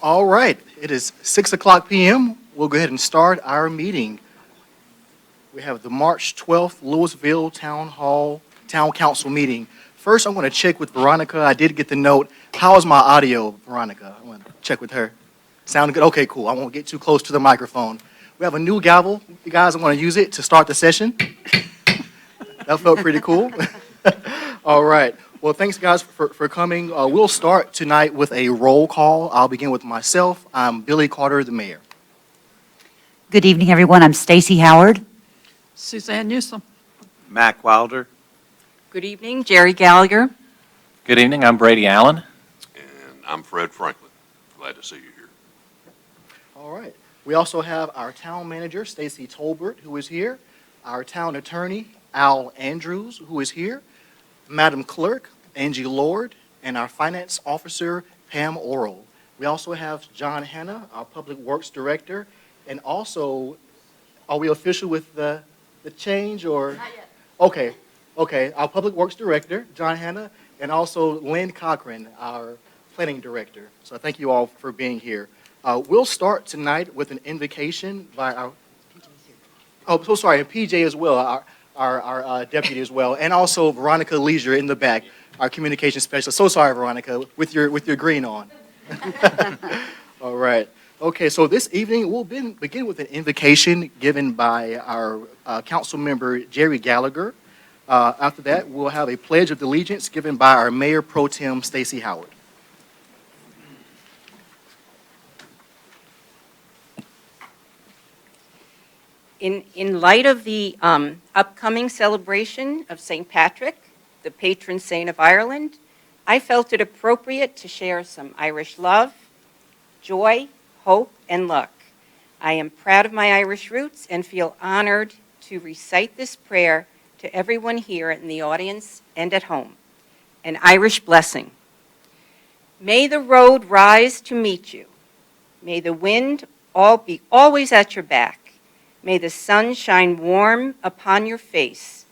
All right, it is 6 o'clock p.m. We'll go ahead and start our meeting. We have the March 12th Lewisville Town Council meeting. First, I'm going to check with Veronica. I did get the note. How is my audio, Veronica? I want to check with her. Sounding good? Okay, cool. I won't get too close to the microphone. We have a new gavel. You guys, I'm going to use it to start the session. That felt pretty cool. All right. Well, thanks, guys, for coming. We'll start tonight with a roll call. I'll begin with myself. I'm Billy Carter, the mayor. Good evening, everyone. I'm Stacy Howard. Suzanne Newsom. Mac Wilder. Good evening, Jerry Gallagher. Good evening, I'm Brady Allen. And I'm Fred Franklin. Glad to see you here. All right. We also have our town manager, Stacy Tolbert, who is here. Our town attorney, Al Andrews, who is here. Madam Clerk, Angie Lord, and our finance officer, Pam Orrell. We also have John Hanna, our public works director, and also, are we official with the change or? Not yet. Okay, our public works director, John Hanna, and also Lynn Cochran, our planning director. So thank you all for being here. We'll start tonight with an invocation by our, and PJ as well, our deputy as well, and also Veronica Leisure in the back, our communication specialist. So sorry, Veronica, with your green on. All right. Okay, so this evening we'll begin with an invocation given by our council member, Jerry Gallagher. After that, we'll have a pledge of allegiance given by our Mayor Pro Tem, Stacy Howard. In light of the upcoming celebration of St. Patrick, the patron saint of Ireland, I felt it appropriate to share some Irish love, joy, hope, and luck. I am proud of my Irish roots and feel honored to recite this prayer to everyone here in the audience and at home. An Irish blessing. May the road rise to meet you. May the wind be always at your back. May the sun shine warm upon your face,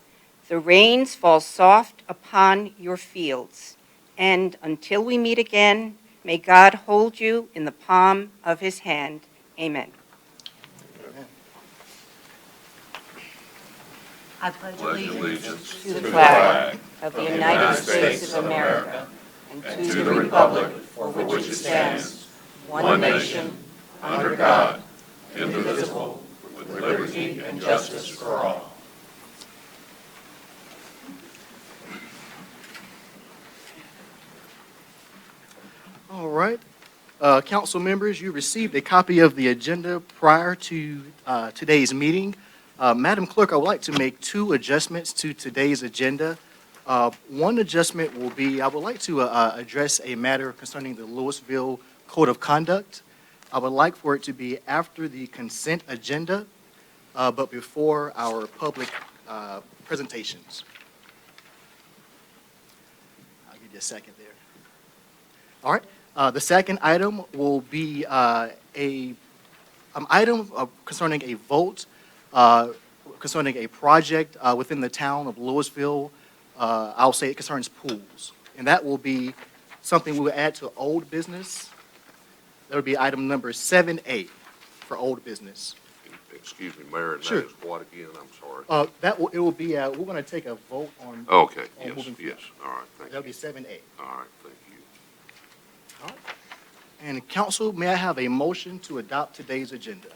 the rains fall soft upon your fields, and until we meet again, may God hold you in the palm of his hand. Amen. I pledge allegiance To the flag of the United States of America and to the republic for which it stands, one nation, under God, indivisible, with liberty and justice for all. All right. Council members, you received a copy of the agenda prior to today's meeting. Madam Clerk, I would like to make two adjustments to today's agenda. One adjustment will be, I would like to address a matter concerning the Lewisville Code of Conduct. I would like for it to be after the consent agenda, but before our public presentations. I'll give you a second there. All right. The second item will be an item concerning a vote concerning a project within the town of Lewisville. I'll say it concerns pools. And that will be something we will add to old business. That would be item number 7A for old business. Excuse me, Mayor, and Sure. that is what again? I'm sorry. It will be, we're going to take a vote on. Okay, on yes, moving yes. All right, thank That'll you. be 7A. All right, thank you. All right. And council, may I have a motion to adopt today's agenda?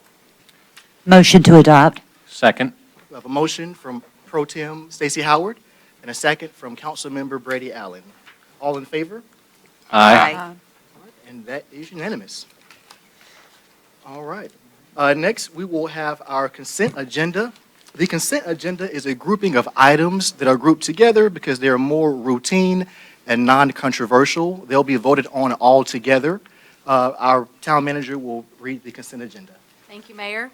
Motion to adopt. Second. We have a motion from Pro Tem Stacy Howard and a second from Council Member Brady Allen. All in favor? Aye. And that is unanimous. All right. Next, we will have our consent agenda. The consent agenda is a grouping of items that are grouped together because they are more routine and non-controversial. They'll be voted on all together. Our town manager will read the consent agenda. Thank you, Mayor.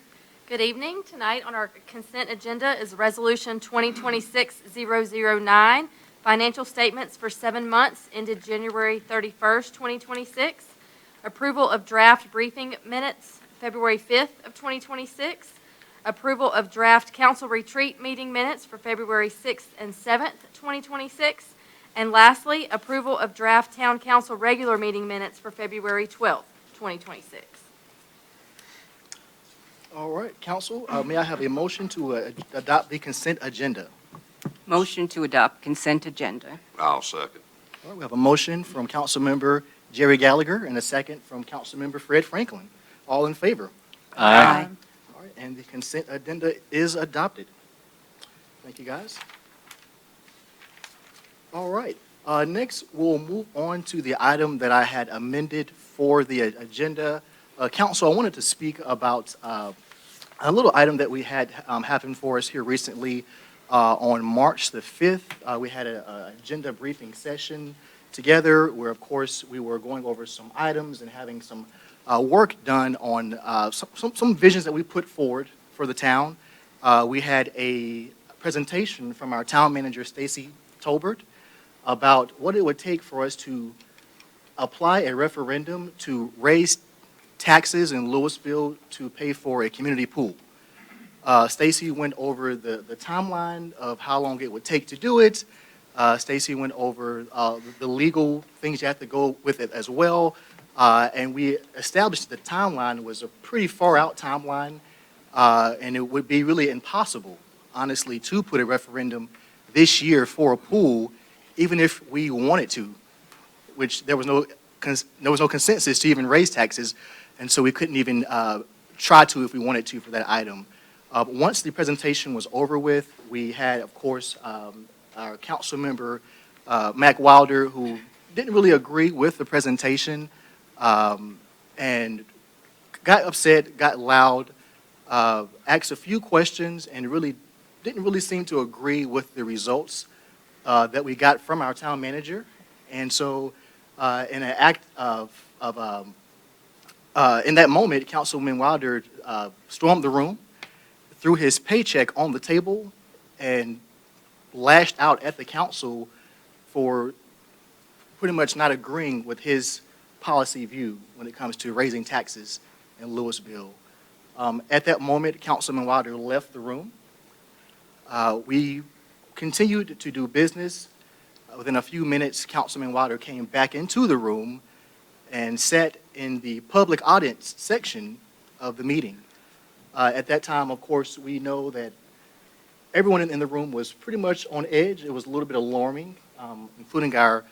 Good evening. Tonight on our consent agenda is Resolution 2026-009, financial statements for 7 months ended January 31st, 2026, approval of draft briefing minutes February 5th of 2026, approval of draft council retreat meeting minutes for February 6th and 7th, 2026, and lastly, approval of draft town council regular meeting minutes for February 12th, 2026. All right, council, may I have a motion to adopt the consent agenda? Motion to adopt consent agenda. I'll second. All right, we have a motion from Councilmember Jerry Gallagher and a second from Councilmember Fred Franklin. All in favor? Aye. All right, and the consent agenda is adopted. Thank you, guys. All right, next we'll move on to the item that I had amended for the agenda. Council, I wanted to speak about a little item that we had happen for us here recently. On March the 5th, we had an agenda briefing session together where, of course, we were going over some items and having some work done on some visions that we put forward for the town. We had a presentation from our town manager, Stacy Tolbert, about what it would take for us to apply a referendum to raise taxes in Lewisville to pay for a community pool. Stacy went over the timeline of how long it would take to do it. Stacy went over the legal things you have to go with it as well. And we established the timeline was a pretty far out timeline, and it would be really impossible, honestly, to put a referendum this year for a pool, even if we wanted to, which there was no consensus to even raise taxes, and so we couldn't even try to if we wanted to for that item. Once the presentation was over with, we had, of course, our council member, Mac Wilder, who didn't really agree with the presentation and got upset, got loud, asked a few questions, and really didn't really seem to agree with the results that we got from our town manager. And so in an act in that moment, Councilman Wilder stormed the room, threw his paycheck on the table, and lashed out at the council for pretty much not agreeing with his policy view when it comes to raising taxes in Lewisville. At that moment, Councilman Wilder left the room. We continued to do business. Within a few minutes, Councilman Wilder came back into the room and sat in the public audience section of the meeting. At that time, of course, we know that everyone in the room was pretty much on edge. It was a little bit alarming, including the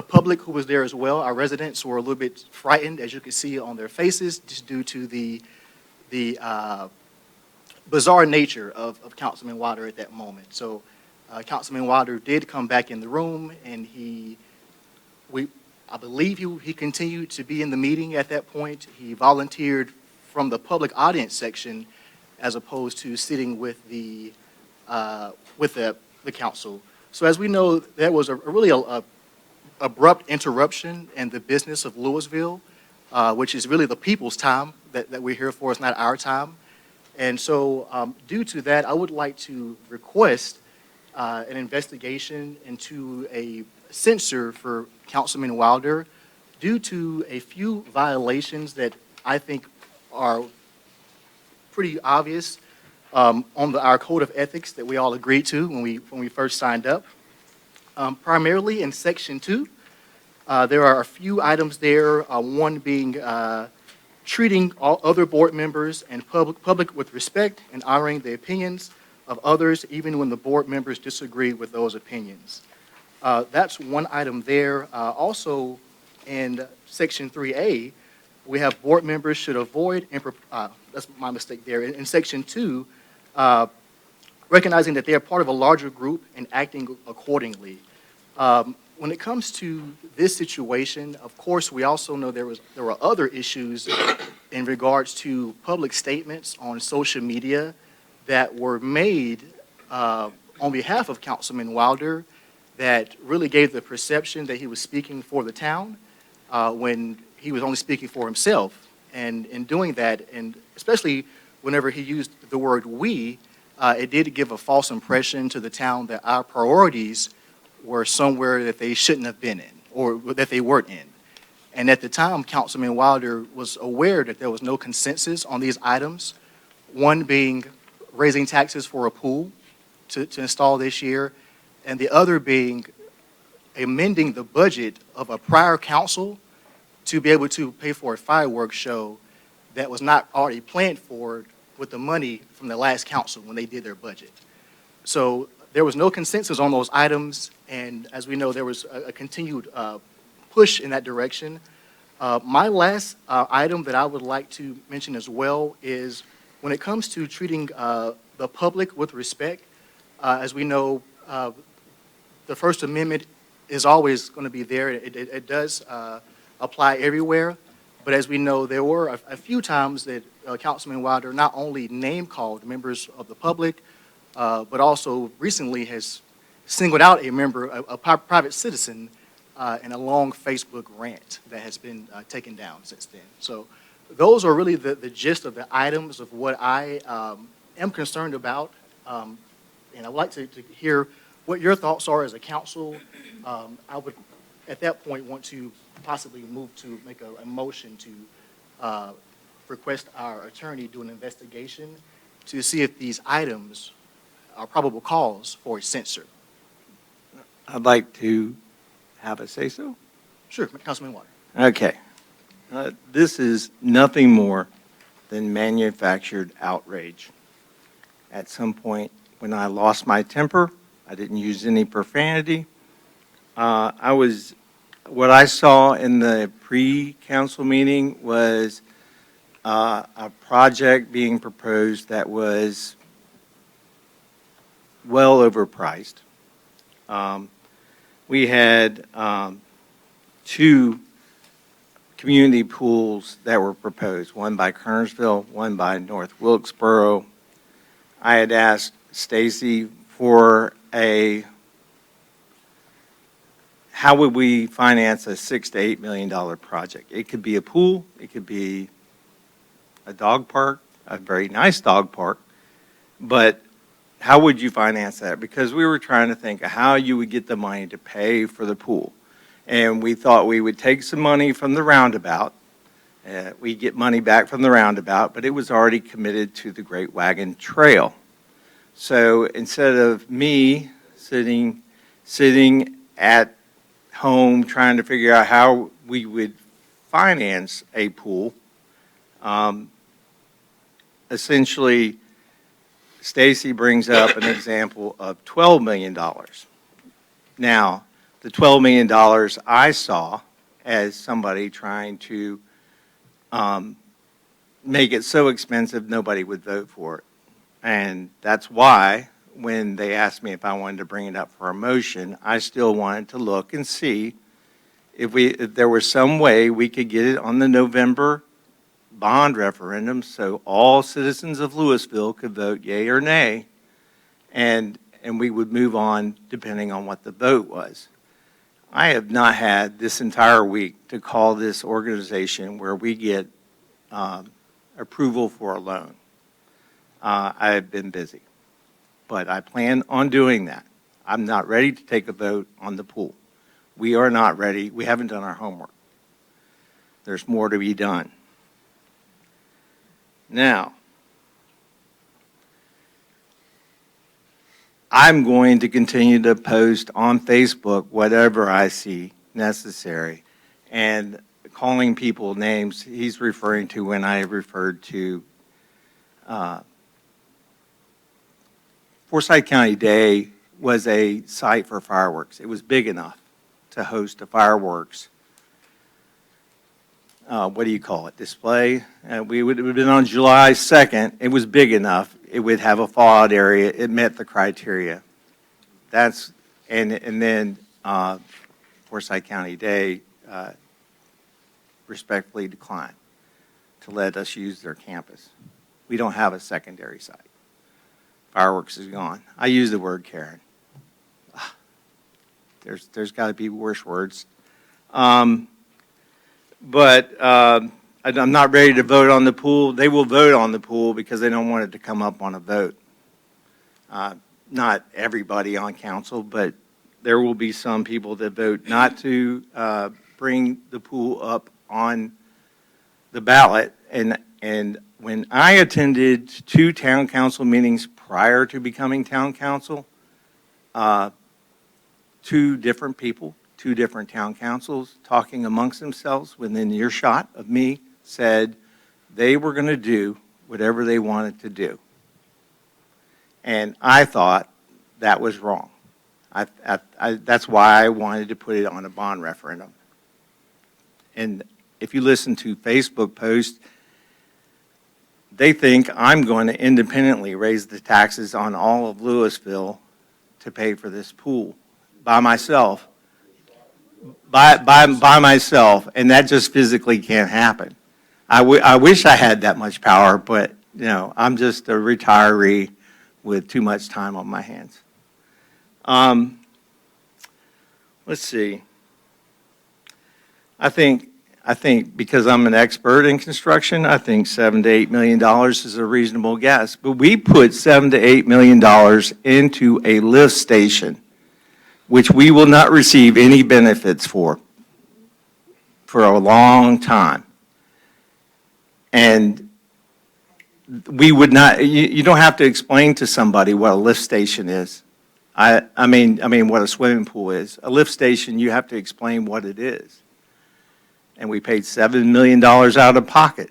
public who was there as well. Our residents were a little bit frightened, as you could see on their faces, just due to the bizarre nature of Councilman Wilder at that moment. So Councilman Wilder did come back in the room, and I believe he continued to be in the meeting at that point. He volunteered from the public audience section as opposed to sitting with the council. So as we know, that was a really abrupt interruption in the business of Lewisville, which is really the people's time that we're here for. It's not our time. And so due to that, I would like to request an investigation into a censure for Councilman Wilder due to a few violations that I think are pretty obvious on our code of ethics that we all agreed to when we first signed up. Primarily in Section 2, there are a few items there, one being treating all other board members and public with respect and honoring the opinions of others, even when the board members disagree with those opinions. That's one item there. Also, in Section 3A, we have board members should avoid, that's my mistake there. In Section 2, recognizing that they are part of a larger group and acting accordingly. When it comes to this situation, of course, we also know there were other issues in regards to public statements on social media that were made on behalf of Councilman Wilder that really gave the perception that he was speaking for the town when he was only speaking for himself. And in doing that, and especially whenever he used the word we, it did give a false impression to the town that our priorities were somewhere that they shouldn't have been in or that they weren't in. And at the time, Councilman Wilder was aware that there was no consensus on these items, one being raising taxes for a pool to install this year, and the other being amending the budget of a prior council to be able to pay for a fireworks show that was not already planned for with the money from the last council when they did their budget. So there was no consensus on those items, and as we know, there was a continued push in that direction. My last item that I would like to mention as well is when it comes to treating the public with respect. As we know, the First Amendment is always going to be there. It does apply everywhere. But as we know, there were a few times that Councilman Wilder not only name-called members of the public, but also recently has singled out a member, a private citizen, in a long Facebook rant that has been taken down since then. So those are really the gist of the items of what I am concerned about. And I'd like to hear what your thoughts are as a council. I would, at that point, want to possibly move to make a motion to request our attorney do an investigation to see if these items are probable cause for a censure. I'd like to have a say-so. Sure, Councilman Water. Okay. This is nothing more than manufactured outrage. At some point, when I lost my temper, I didn't use any profanity. What I saw in the pre-council meeting was a project being proposed that was well overpriced. We had two community pools that were proposed, one by Kernersville, one by North Wilkesboro. I had asked Stacy for how would we finance a $6 to $8 million project? It could be a pool, it could be a dog park, a very nice dog park, but how would you finance that? Because we were trying to think of how you would get the money to pay for the pool. And we thought we would take some money from the roundabout. We get money back from the roundabout, but it was already committed to the Great Wagon Trail. So instead of me sitting at home trying to figure out how we would finance a pool, essentially Stacy brings up an example of $12 million. Now, the $12 million I saw as somebody trying to make it so expensive nobody would vote for it. And that's why when they asked me if I wanted to bring it up for a motion, I still wanted to look and see if there was some way we could get it on the November bond referendum so all citizens of Lewisville could vote yea or nay, and we would move on depending on what the vote was. I have not had this entire week to call this organization where we get approval for a loan. I have been busy, but I plan on doing that. I'm not ready to take a vote on the pool. We are not ready. We haven't done our homework. There's more to be done. Now, I'm going to continue to post on Facebook whatever I see necessary. And calling people names, he's referring to when I referred to Forsyth County Day was a site for fireworks. It was big enough to host a fireworks, what do you call it, display? We would have been on July 2nd. It was big enough. It would have a fallout area. It met the criteria. And then Forsyth County Day respectfully declined to let us use their campus. We don't have a secondary site. Fireworks is gone. I use the word Karen. There's got to be worse words. But I'm not ready to vote on the pool. They will vote on the pool because they don't want it to come up on a vote. Not everybody on council, but there will be some people that vote not to bring the pool up on the ballot. And when I attended 2 town council meetings prior to becoming town council, 2 different people, two different town councils talking amongst themselves within earshot of me, said they were going to do whatever they wanted to do. And I thought that was wrong. That's why I wanted to put it on a bond referendum. And if you listen to Facebook posts, they think I'm going to independently raise the taxes on all of Lewisville to pay for this pool by myself. By myself, and that just physically can't happen. I wish I had that much power, but I'm just a retiree with too much time on my hands. Let's see. I think because I'm an expert in construction, I think $7 to $8 million is a reasonable guess. But we put $7 to $8 million into a lift station, which we will not receive any benefits for a long time. And we would not, you don't have to explain to somebody what a lift station is. I mean what a swimming pool is. A lift station, you have to explain what it is. And we paid $7 million out of pocket.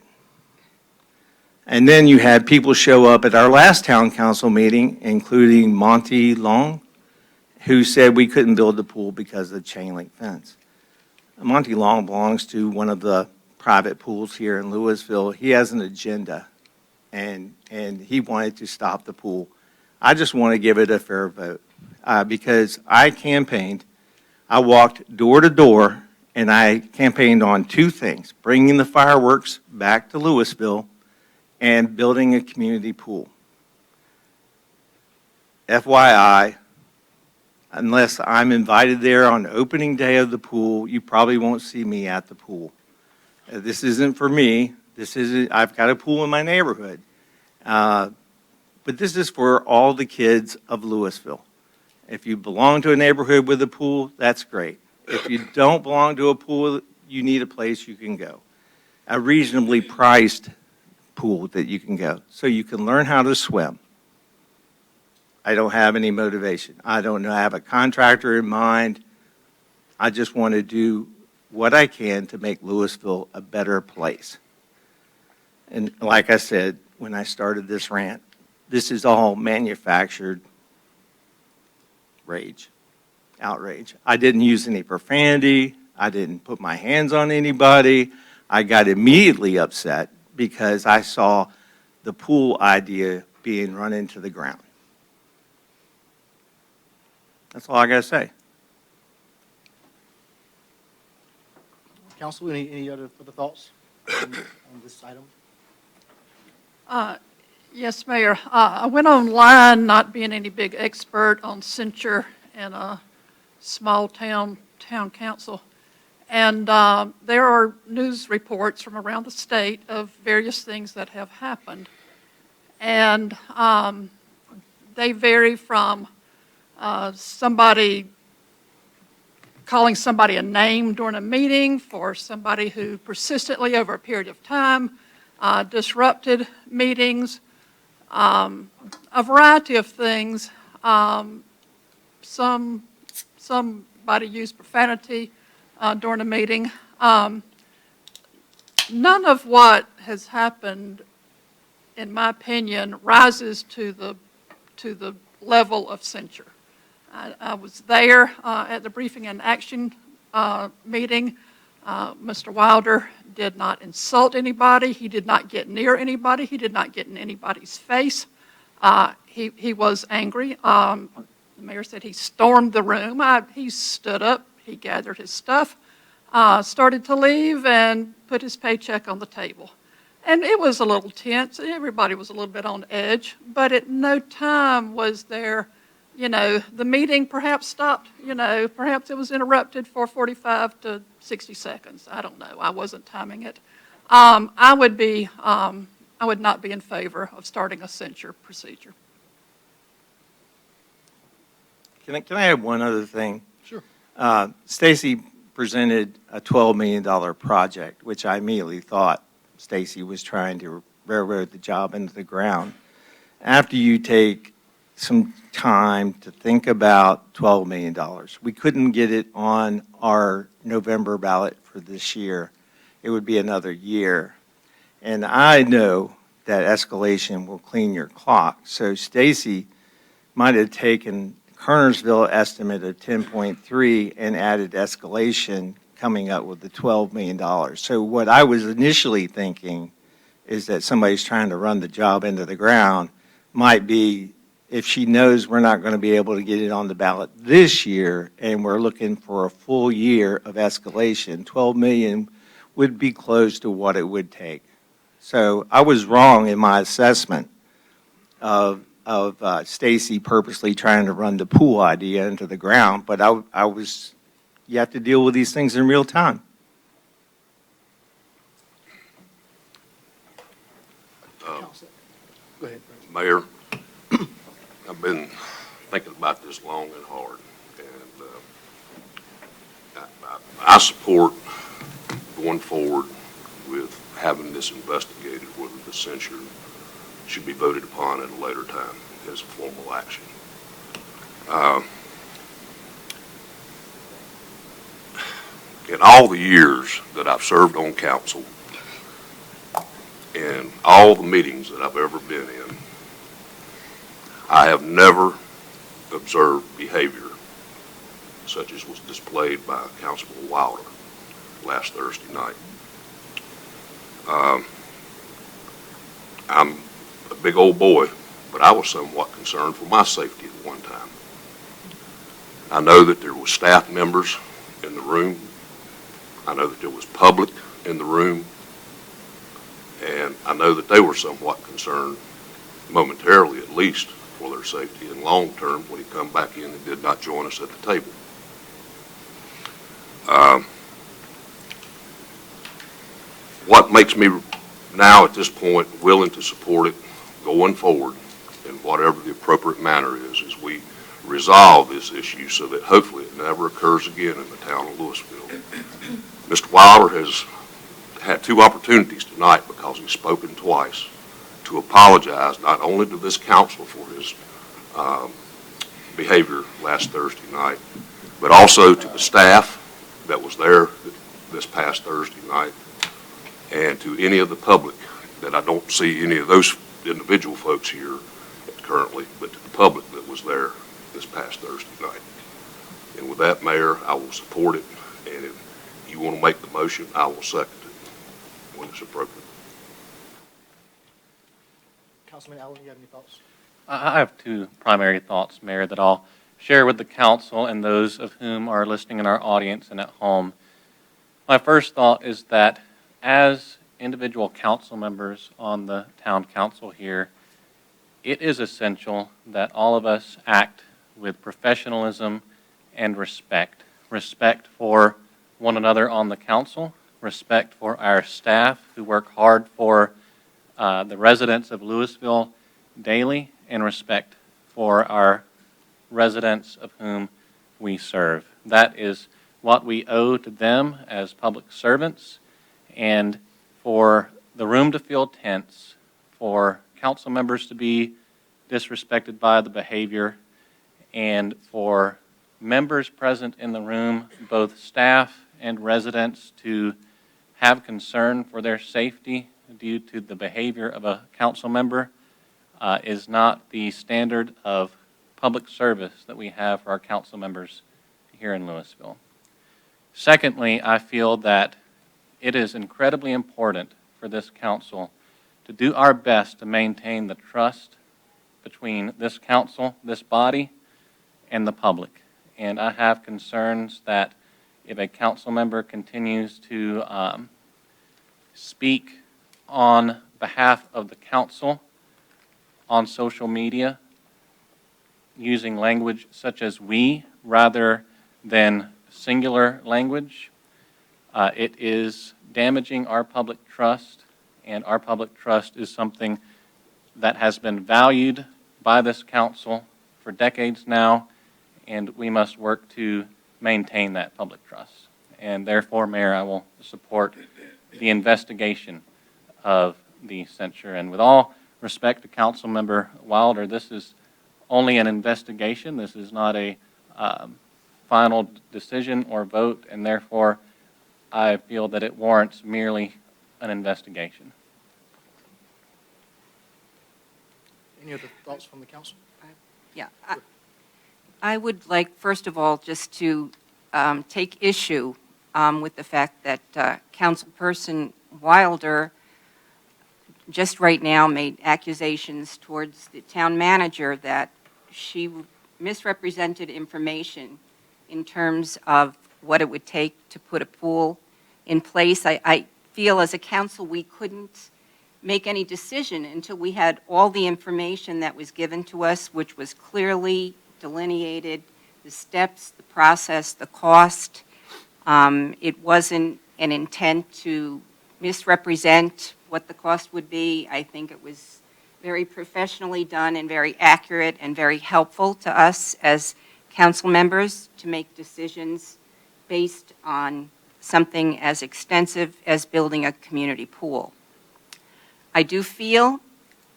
And then you had people show up at our last town council meeting, including Monty Long, who said we couldn't build the pool because of the chain link fence. Monty Long belongs to one of the private pools here in Lewisville. He has an agenda, and he wanted to stop the pool. I just want to give it a fair vote because I campaigned. I walked door to door, and I campaigned on two things: bringing the fireworks back to Lewisville and building a community pool. FYI, unless I'm invited there on opening day of the pool, you probably won't see me at the pool. This isn't for me. I've got a pool in my neighborhood. But this is for all the kids of Lewisville. If you belong to a neighborhood with a pool, that's great. If you don't belong to a pool, you need a place you can go. A reasonably priced pool that you can go so you can learn how to swim. I don't have any motivation. I don't have a contractor in mind. I just want to do what I can to make Lewisville a better place. And like I said, when I started this rant, this is all manufactured rage, outrage. I didn't use any profanity. I didn't put my hands on anybody. I got immediately upset because I saw the pool idea being run into the ground. That's all I got to say. Council, any other further thoughts on this item? Yes, Mayor. I went online, not being any big expert on censure in a small town council, and there are news reports from around the state of various things that have happened, and they vary from somebody calling somebody a name during a meeting, for somebody who persistently over a period of time disrupted meetings, a variety of things. Somebody used profanity during a meeting. None of what has happened, in my opinion, rises to the level of censure. I was there at the briefing and action meeting. Mr. Wilder did not insult anybody. He did not get near anybody. He did not get in anybody's face. He was angry. The mayor said he stormed the room. He stood up. He gathered his stuff, started to leave, and put his paycheck on the table. And it was a little tense. Everybody was a little bit on edge. But at no time was there, the meeting perhaps stopped, perhaps it was interrupted for 45 to 60 seconds. I don't know. I wasn't timing it. I would not be in favor of starting a censure procedure. Can I add one other thing? Sure. Stacy presented a $12 million project, which I immediately thought Stacy was trying to railroad the job into the ground. After you take some time to think about $12 million. We couldn't get it on our November ballot for this year. It would be another year. And I know that escalation will clean your clock. So Stacy might have taken Kernersville estimate of 10.3 and added escalation, coming up with the $12 million. So what I was initially thinking is that somebody's trying to run the job into the ground might be, if she knows we're not going to be able to get it on the ballot this year and we're looking for a full year of escalation, 12 million would be close to what it would take. So I was wrong in my assessment of Stacy purposely trying to run the pool idea into the ground, but you have to deal with these things in real time. Go ahead. Mayor, I've been thinking about this long and hard, and I support going forward with having this investigated, whether the censure should be voted upon at a later time as a formal action. In all the years that I've served on council and all the meetings that I've ever been in, I have never observed behavior such as was displayed by Councilman Wilder last Thursday night. I'm a big old boy, but I was somewhat concerned for my safety at one time. I know that there were staff members in the room. I know that there was public in the room. And I know that they were somewhat concerned, momentarily at least, for their safety, and long term when he come back in and did not join us at the table. What makes me now at this point willing to support it going forward in whatever the appropriate manner is we resolve this issue so that hopefully it never occurs again in the town of Lewisville. Mr. Wilder has had two opportunities tonight, because he's spoken twice, to apologize not only to this council for his behavior last Thursday night, but also to the staff that was there this past Thursday night, and to any of the public that I don't see any of those individual folks here currently, but to the public that was there this past Thursday night. And with that, Mayor, I will support it, and if you want to make the motion, I will second it when it's appropriate. Councilman Allen, you have any thoughts? I have two primary thoughts, Mayor, that I'll share with the council and those of whom are listening in our audience and at home. My first thought is that as individual council members on the town council here, it is essential that all of us act with professionalism and respect. Respect for one another on the council, respect for our staff who work hard for the residents of Lewisville daily, and respect for our residents of whom we serve. That is what we owe to them as public servants, and for the room to feel tense, for council members to be disrespected by the behavior, and for members present in the room, both staff and residents, to have concern for their safety due to the behavior of a council member is not the standard of public service that we have for our council members here in Lewisville. Secondly, I feel that it is incredibly important for this council to do our best to maintain the trust between this council, this body, and the public. And I have concerns that if a council member continues to speak on behalf of the council on social media, using language such as we rather than singular language, it is damaging our public trust, and our public trust is something that has been valued by this council for decades now, and we must work to maintain that public trust. And therefore, Mayor, I will support the investigation of the censure. And with all respect to Councilmember Wilder, this is only an investigation. This is not a final decision or vote, and therefore I feel that it warrants merely an investigation. Any other thoughts from the council? Yeah, I would like, first of all, just to take issue with the fact that Councilperson Wilder just right now made accusations towards the town manager that she misrepresented information in terms of what it would take to put a pool in place. I feel as a council we couldn't make any decision until we had all the information that was given to us, which was clearly delineated, the steps, the process, the cost. It wasn't an intent to misrepresent what the cost would be. I think it was very professionally done and very accurate and very helpful to us as council members to make decisions based on something as extensive as building a community pool. I do feel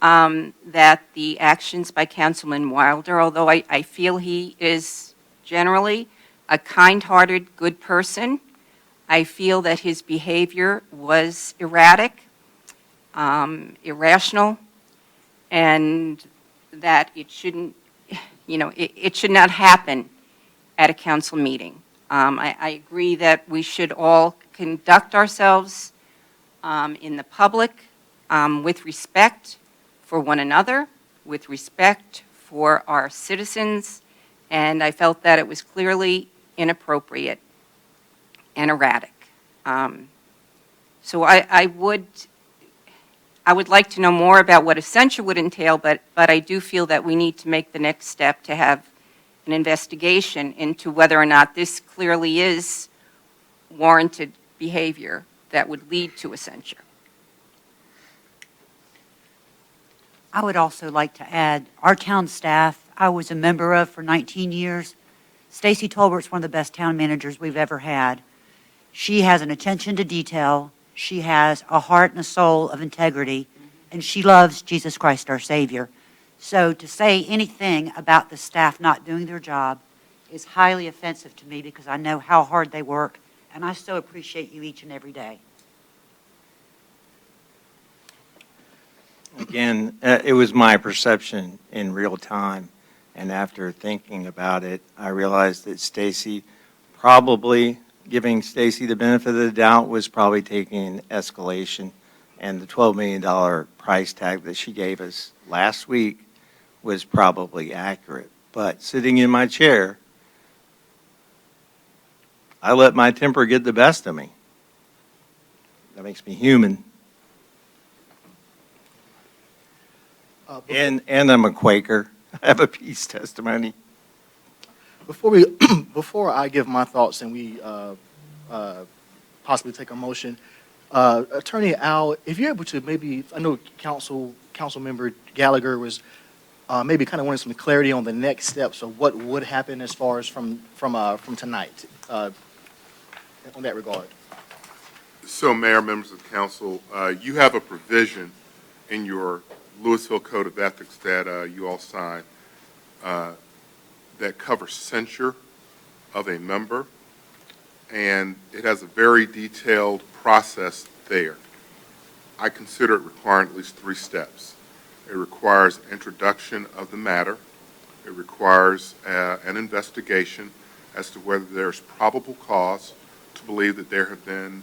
that the actions by Councilman Wilder, although I feel he is generally a kind-hearted, good person, I feel that his behavior was erratic, irrational, and that it shouldn't, it should not happen at a council meeting. I agree that we should all conduct ourselves in the public with respect for one another, with respect for our citizens, and I felt that it was clearly inappropriate and erratic. So I would like to know more about what a censure would entail, but I do feel that we need to make the next step to have an investigation into whether or not this clearly is warranted behavior that would lead to a censure. I would also like to add, our town staff, I was a member of for 19 years. Stacy Tolbert's one of the best town managers we've ever had. She has an attention to detail. She has a heart and a soul of integrity, and she loves Jesus Christ, our Savior. So to say anything about the staff not doing their job is highly offensive to me because I know how hard they work, and I so appreciate you each and every day. Again, it was my perception in real time, and after thinking about it, I realized that Stacy, probably giving Stacy the benefit of the doubt, was probably taking escalation, and the $12 million price tag that she gave us last week was probably accurate. But sitting in my chair, I let my temper get the best of me. That makes me human. And I'm a Quaker. I have a peace testimony. Before I give my thoughts and we possibly take a motion, Attorney Al, if you're able to maybe, I know Council Member Gallagher was maybe kind of wanting some clarity on the next steps of what would happen as far as from tonight on that regard. So, Mayor, members of the council, you have a provision in your Lewisville Code of Ethics that you all signed that covers censure of a member, and it has a very detailed process there. I consider it requiring at least 3 steps. It requires introduction of the matter. It requires an investigation as to whether there's probable cause to believe that there have been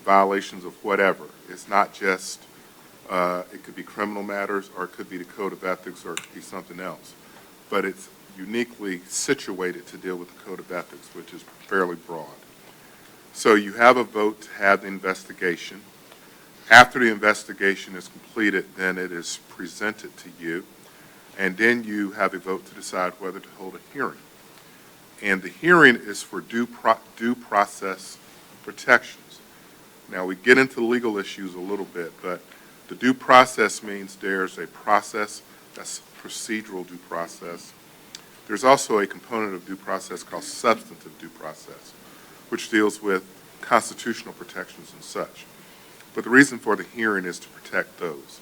violations of whatever. It's not just, it could be criminal matters, or it could be the Code of Ethics, or it could be something else. But it's uniquely situated to deal with the Code of Ethics, which is fairly broad. So you have a vote to have the investigation. After the investigation is completed, then it is presented to you, and then you have a vote to decide whether to hold a hearing. And the hearing is for due process protections. Now, we get into legal issues a little bit, but the due process means there's a process that's procedural due process. There's also a component of due process called substantive due process, which deals with constitutional protections and such. But the reason for the hearing is to protect those.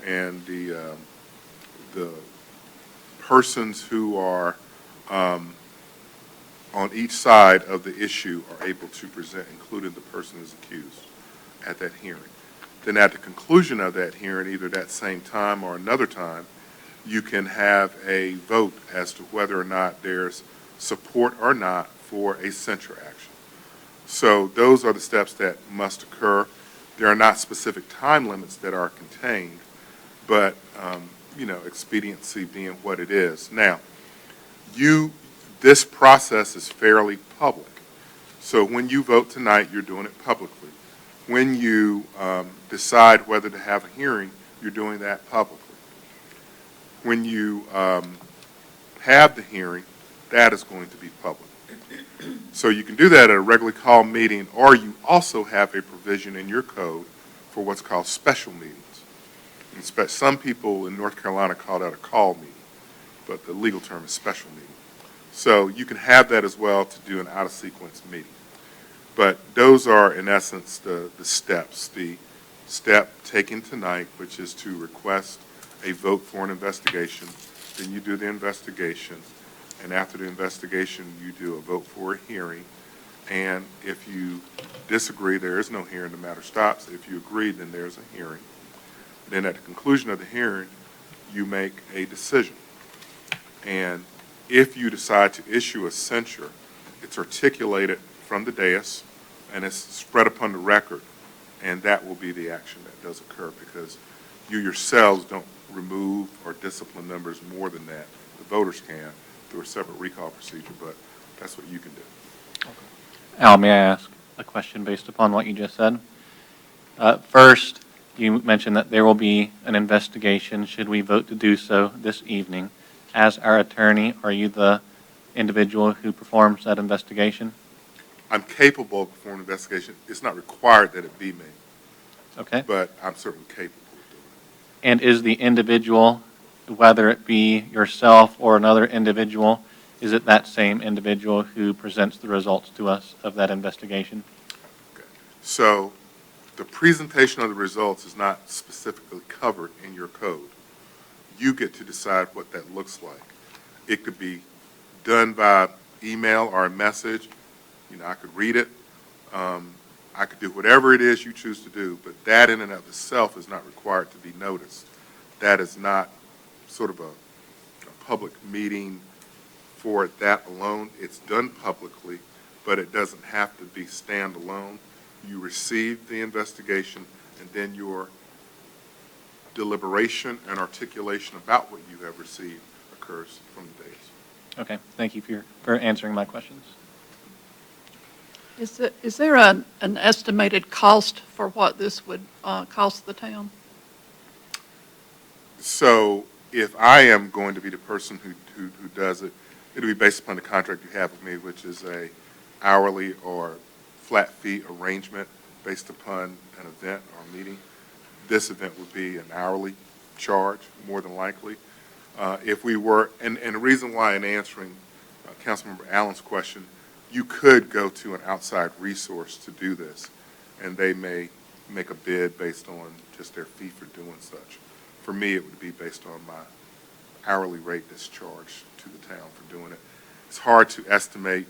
And the persons who are on each side of the issue are able to present, including the person who's accused at that hearing. Then at the conclusion of that hearing, either that same time or another time, you can have a vote as to whether or not there's support or not for a censure action. So those are the steps that must occur. There are not specific time limits that are contained, but, expediency being what it is. Now, this process is fairly public. So when you vote tonight, you're doing it publicly. When you decide whether to have a hearing, you're doing that publicly. When you have the hearing, that is going to be public. So you can do that at a regularly called meeting, or you also have a provision in your code for what's called special meetings. And some people in North Carolina call that a call meeting, but the legal term is special meeting. So you can have that as well to do an out-of-sequence meeting. But those are, in essence, the steps. The step taken tonight, which is to request a vote for an investigation. Then you do the investigation. And after the investigation, you do a vote for a hearing. And if you disagree, there is no hearing, the matter stops. If you agree, then there's a hearing. Then at the conclusion of the hearing, you make a decision. And if you decide to issue a censure, it's articulated from the dais, and it's spread upon the record, and that will be the action that does occur, because you yourselves don't remove or discipline members more than that. The voters can through a separate recall procedure, but that's what you can do. Al, may I ask a question based upon what you just said? First, you mentioned that there will be an investigation should we vote to do so this evening. As our attorney, are you the individual who performs that investigation? I'm capable of performing an investigation. It's not required that it be me, Okay. but I'm certainly capable of doing it. And is the individual, whether it be yourself or another individual, is it that same individual who presents the results to us of that investigation? Okay. So the presentation of the results is not specifically covered in your code. You get to decide what that looks like. It could be done by email or a message. I could read it. I could do whatever it is you choose to do, but that in and of itself is not required to be noticed. That is not sort of a public meeting for that alone. It's done publicly, but it doesn't have to be standalone. You receive the investigation, and then your deliberation and articulation about what you have received occurs from the dais. Okay. Thank you for answering my questions. Is there an estimated cost for what this would cost the town? So if I am going to be the person who does it, it'll be based upon the contract you have with me, which is a hourly or flat fee arrangement based upon an event or meeting. This event would be an hourly charge, more than likely. If we were, and the reason why in answering Councilmember Allen's question, you could go to an outside resource to do this, and they may make a bid based on just their fee for doing such. For me, it would be based on my hourly rate that's charged to the town for doing it. It's hard to estimate,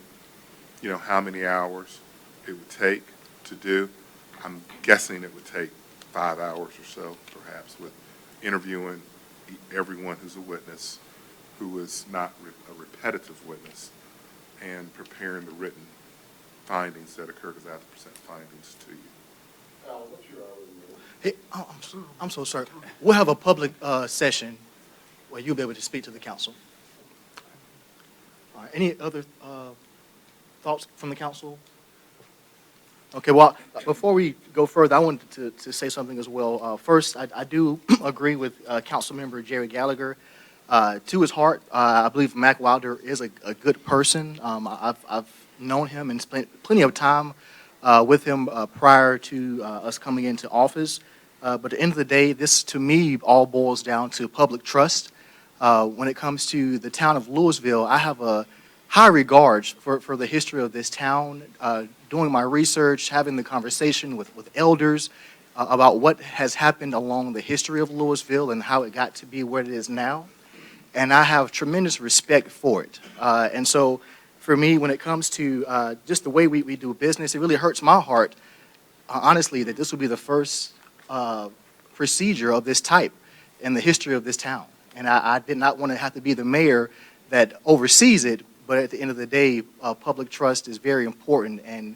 how many hours it would take to do. I'm guessing it would take 5 hours or so, perhaps, with interviewing everyone who's a witness, who is not a repetitive witness, and preparing the written findings that occur, because I have to present findings to you. Hey, I'm so sorry. We'll have a public session where you'll be able to speak to the council. All right. Any other thoughts from the council? Okay, well, before we go further, I wanted to say something as well. First, I do agree with Councilmember Jerry Gallagher. To his heart, I believe Mac Wilder is a good person. I've known him and spent plenty of time with him prior to us coming into office. But at the end of the day, this to me all boils down to public trust. When it comes to the town of Lewisville, I have a high regards for the history of this town. Doing my research, having the conversation with elders about what has happened along the history of Lewisville and how it got to be where it is now. and I have tremendous respect for it. And so for me, when it comes to just the way we do business, it really hurts my heart, honestly, that this will be the first procedure of this type in the history of this town. And I did not want to have to be the mayor that oversees it, but at the end of the day, public trust is very important, and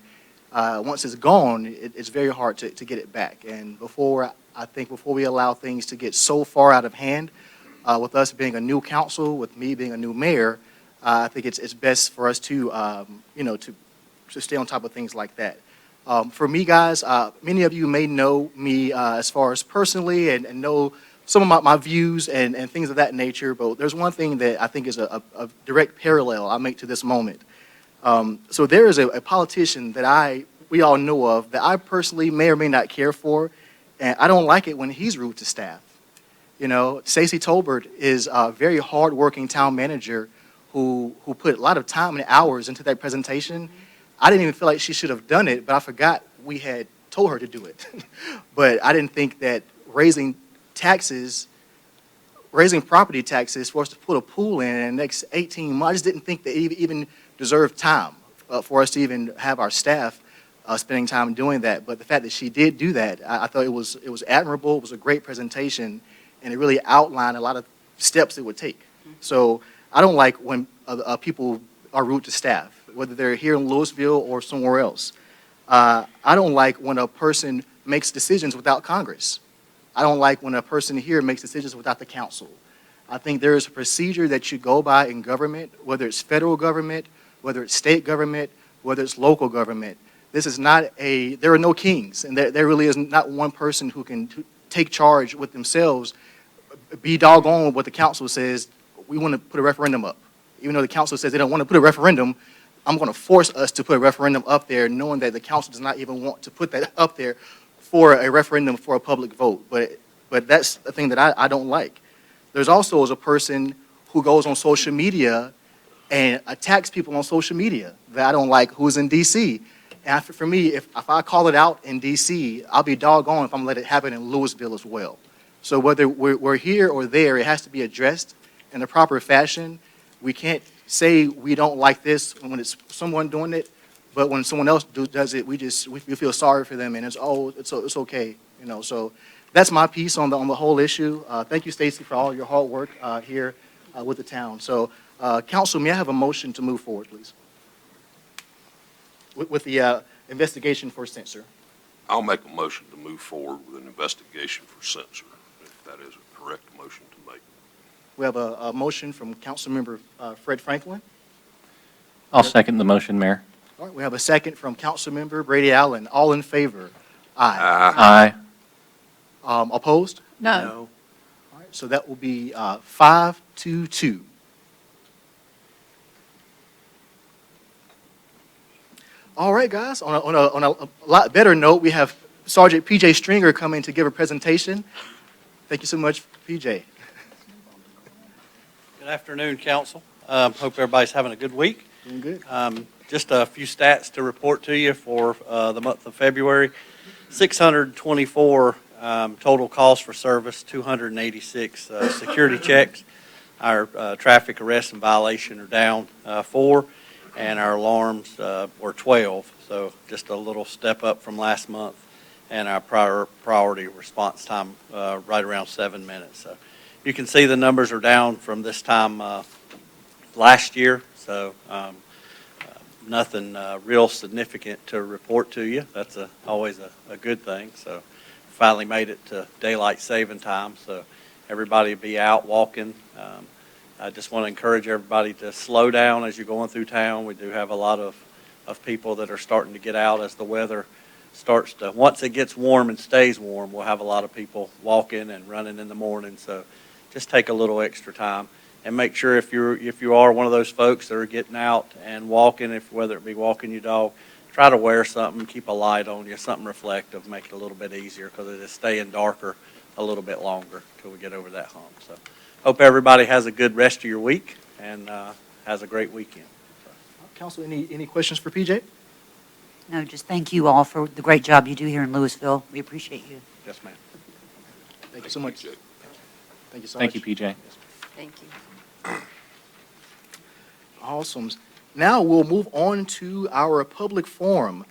once it's gone, it's very hard to get it back. And I think before we allow things to get so far out of hand, with us being a new council, with me being a new mayor, I think it's best for us to, to stay on top of things like that. For me, guys, many of you may know me as far as personally and know some of my views and things of that nature, but there's one thing that I think is a direct parallel I make to this moment. So there is a politician that we all know of that I personally may or may not care for, and I don't like it when he's rude to staff. You know, Stacey Tolbert is a very hardworking town manager who put a lot of time and hours into that presentation. I didn't even feel like she should have done it, but I forgot we had told her to do it. But I didn't think that raising property taxes for us to put a pool in the next 18 months, I just didn't think that it even deserved time for us to even have our staff spending time doing that. But the fact that she did do that, I thought it was admirable. It was a great presentation, and it really outlined a lot of steps it would take. So I don't like when people are rude to staff, whether they're here in Lewisville or somewhere else. I don't like when a person makes decisions without Congress. I don't like when a person here makes decisions without the council. I think there is a procedure that you go by in government, whether it's federal government, whether it's state government, whether it's local government. This is not there are no kings, and there really is not one person who can take charge with themselves, be doggone what the council says, we want to put a referendum up. Even though the council says they don't want to put a referendum, I'm going to force us to put a referendum up there, knowing that the council does not even want to put that up there for a referendum for a public vote. But that's the thing that I don't like. There's also a person who goes on social media and attacks people on social media that I don't like, who's in D.C. And for me, if I call it out in D.C., I'll be doggone if I'm going to let it happen in Lewisville as well. So whether we're here or there, it has to be addressed in a proper fashion. We can't say we don't like this when it's someone doing it, but when someone else does it, we feel sorry for them, and it's okay, you know. So that's my piece on the whole issue. Thank you, Stacey, for all your hard work here with the town. So, Council, may I have a motion to move forward, please, with the investigation for censure? I'll make a motion to move forward with an investigation for censure, if that is a correct motion to make. We have a motion from Councilmember Fred Franklin. I'll second the motion, Mayor. All right, we have a second from Councilmember Brady Allen. All in favor? Aye. Opposed? No. All right, so that will be 5-2. All right, guys, on a lot better note, we have Sergeant P.J. Stringer coming to give a presentation. Thank you so much, P.J. Good afternoon, Council. Hope everybody's having a good week. Doing good. Just a few stats to report to you for the month of February. 624 total calls for service, 286 security checks. Our traffic arrests and violation are down 4, and our alarms were 12, so just a little step up from last month. And our priority response time right around 7 minutes. So you can see the numbers are down from this time last year, so nothing real significant to report to you. That's always a good thing. So finally made it to daylight saving time, so everybody will be out walking. I just want to encourage everybody to slow down as you're going through town. We do have a lot of people that are starting to get out as the weather starts to, once it gets warm and stays warm, we'll have a lot of people walking and running in the morning. So just take a little extra time and make sure if you are one of those folks that are getting out and walking, whether it be walking your dog, try to wear something, keep a light on you, something reflective, make it a little bit easier because it is staying darker a little bit longer until we get over that hump. So hope everybody has a good rest of your week and has a great weekend. Council, any questions for PJ? No, just thank you all for the great job you do here in Lewisville. We appreciate you. Yes, ma'am. Thank you so much. PJ. Thank you so much. Thank you, PJ. Thank you. Awesome. Now we'll move on to our public forum.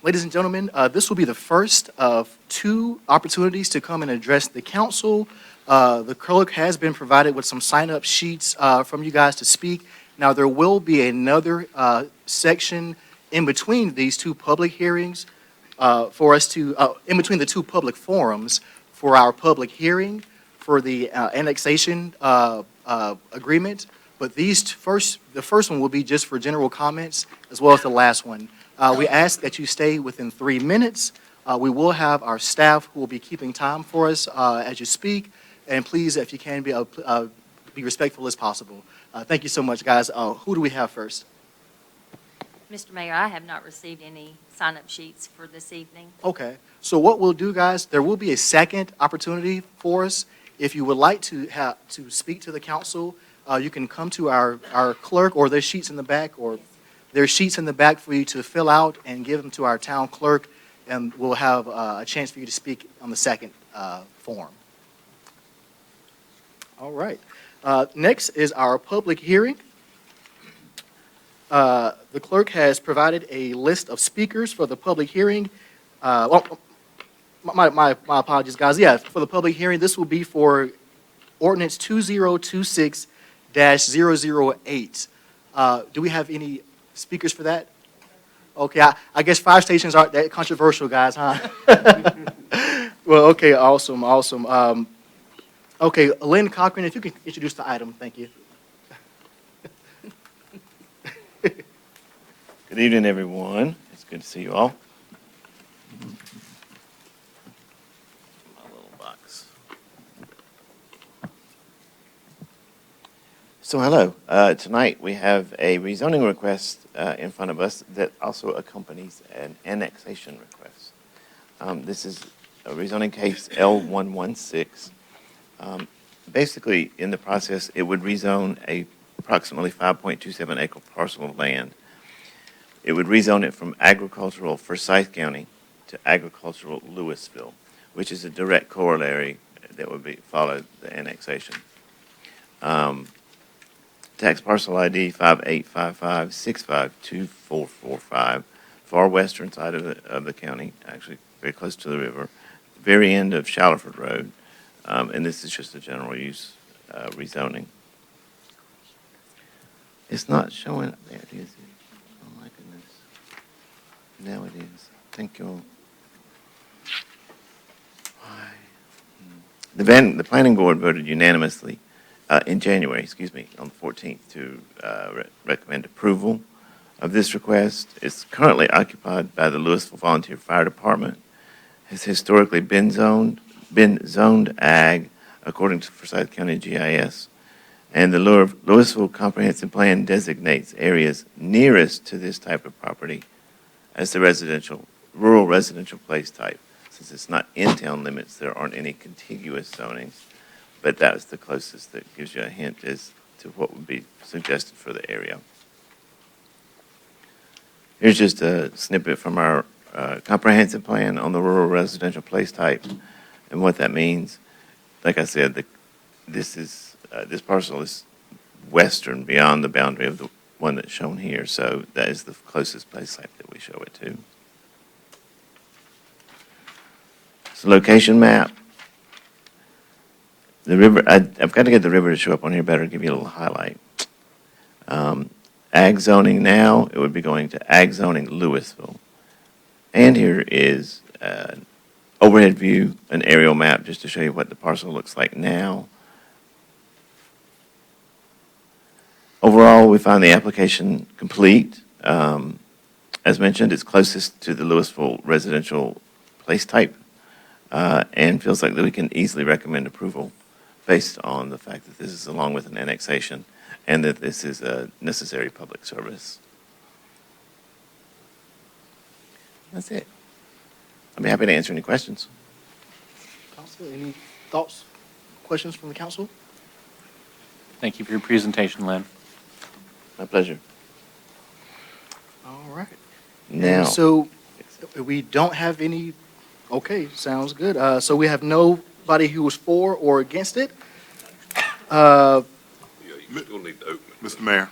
Ladies and gentlemen, this will be the first of 2 opportunities to come and address the council. The clerk has been provided with some sign-up sheets from you guys to speak. Now, there will be another section in between these 2 public hearings for us to, in between the 2 public forums for our public hearing for the annexation agreement. But the first one will be just for general comments, as well as the last one. We ask that you stay within 3 minutes. We will have our staff who will be keeping time for us as you speak. And please, if you can, be respectful as possible. Thank you so much, guys. Who do we have first? Mr. Mayor, I have not received any sign-up sheets for this evening. Okay. So what we'll do, guys, there will be a second opportunity for us. If you would like to speak to the council, you can come to our clerk, or there's sheets in the back, or there's sheets in the back for you to fill out and give them to our town clerk, and we'll have a chance for you to speak on the second form. All right. Next is our public hearing. The clerk has provided a list of speakers for the public hearing. My apologies, guys. Yeah, for the public hearing, this will be for ordinance 2026-008. Do we have any speakers for that? Okay, I guess fire stations aren't that controversial, guys, huh? Well, okay, awesome. Okay, Lynn Cochran, if you can introduce the item, thank you. Good evening, everyone. It's good to see you all. My little box. So hello. Tonight we have a rezoning request in front of us that also accompanies an annexation request. This is a rezoning case L116. Basically, in the process, it would rezone a approximately 5.27 acre parcel of land. It would rezone it from agricultural Forsyth County to agricultural Lewisville, which is a direct corollary that would follow the annexation. Tax parcel ID 5855652445, far western side of the county, actually very close to the river, very end of Shallowford Road, and this is just a general use rezoning. It's not showing up there, is it? Oh my goodness. Now it is. Thank you. Why? The planning board voted unanimously in January, on the 14th, to recommend approval of this request. It's currently occupied by the Lewisville Volunteer Fire Department. Has historically been zoned ag according to Forsyth County GIS. And the Lewisville Comprehensive Plan designates areas nearest to this type of property as the rural residential place type. Since it's not in town limits, there aren't any contiguous zonings, but that's the closest that gives you a hint as to what would be suggested for the area. Here's just a snippet from our comprehensive plan on the rural residential place type and what that means. Like I said, this parcel is western beyond the boundary of the one that's shown here, so that is the closest place type that we show it to. It's a location map. The river, I've got to get the river to show up on here better, give you a little highlight. Ag zoning now, it would be going to ag zoning Lewisville. And here is an overhead view, an aerial map, just to show you what the parcel looks like now. Overall, we find the application complete. As mentioned, it's closest to the Lewisville residential place type, and feels like that we can easily recommend approval based on the fact that this is along with an annexation and that this is a necessary public service. That's it. I'd be happy to answer any questions. Council, any thoughts, questions from the council? Thank you for your presentation, Lynn. My pleasure. All right. Now, And so we don't have any, okay, sounds good. So we have nobody who was for or against it. Uh, Yeah, you still need to open it. Mr. Mayor,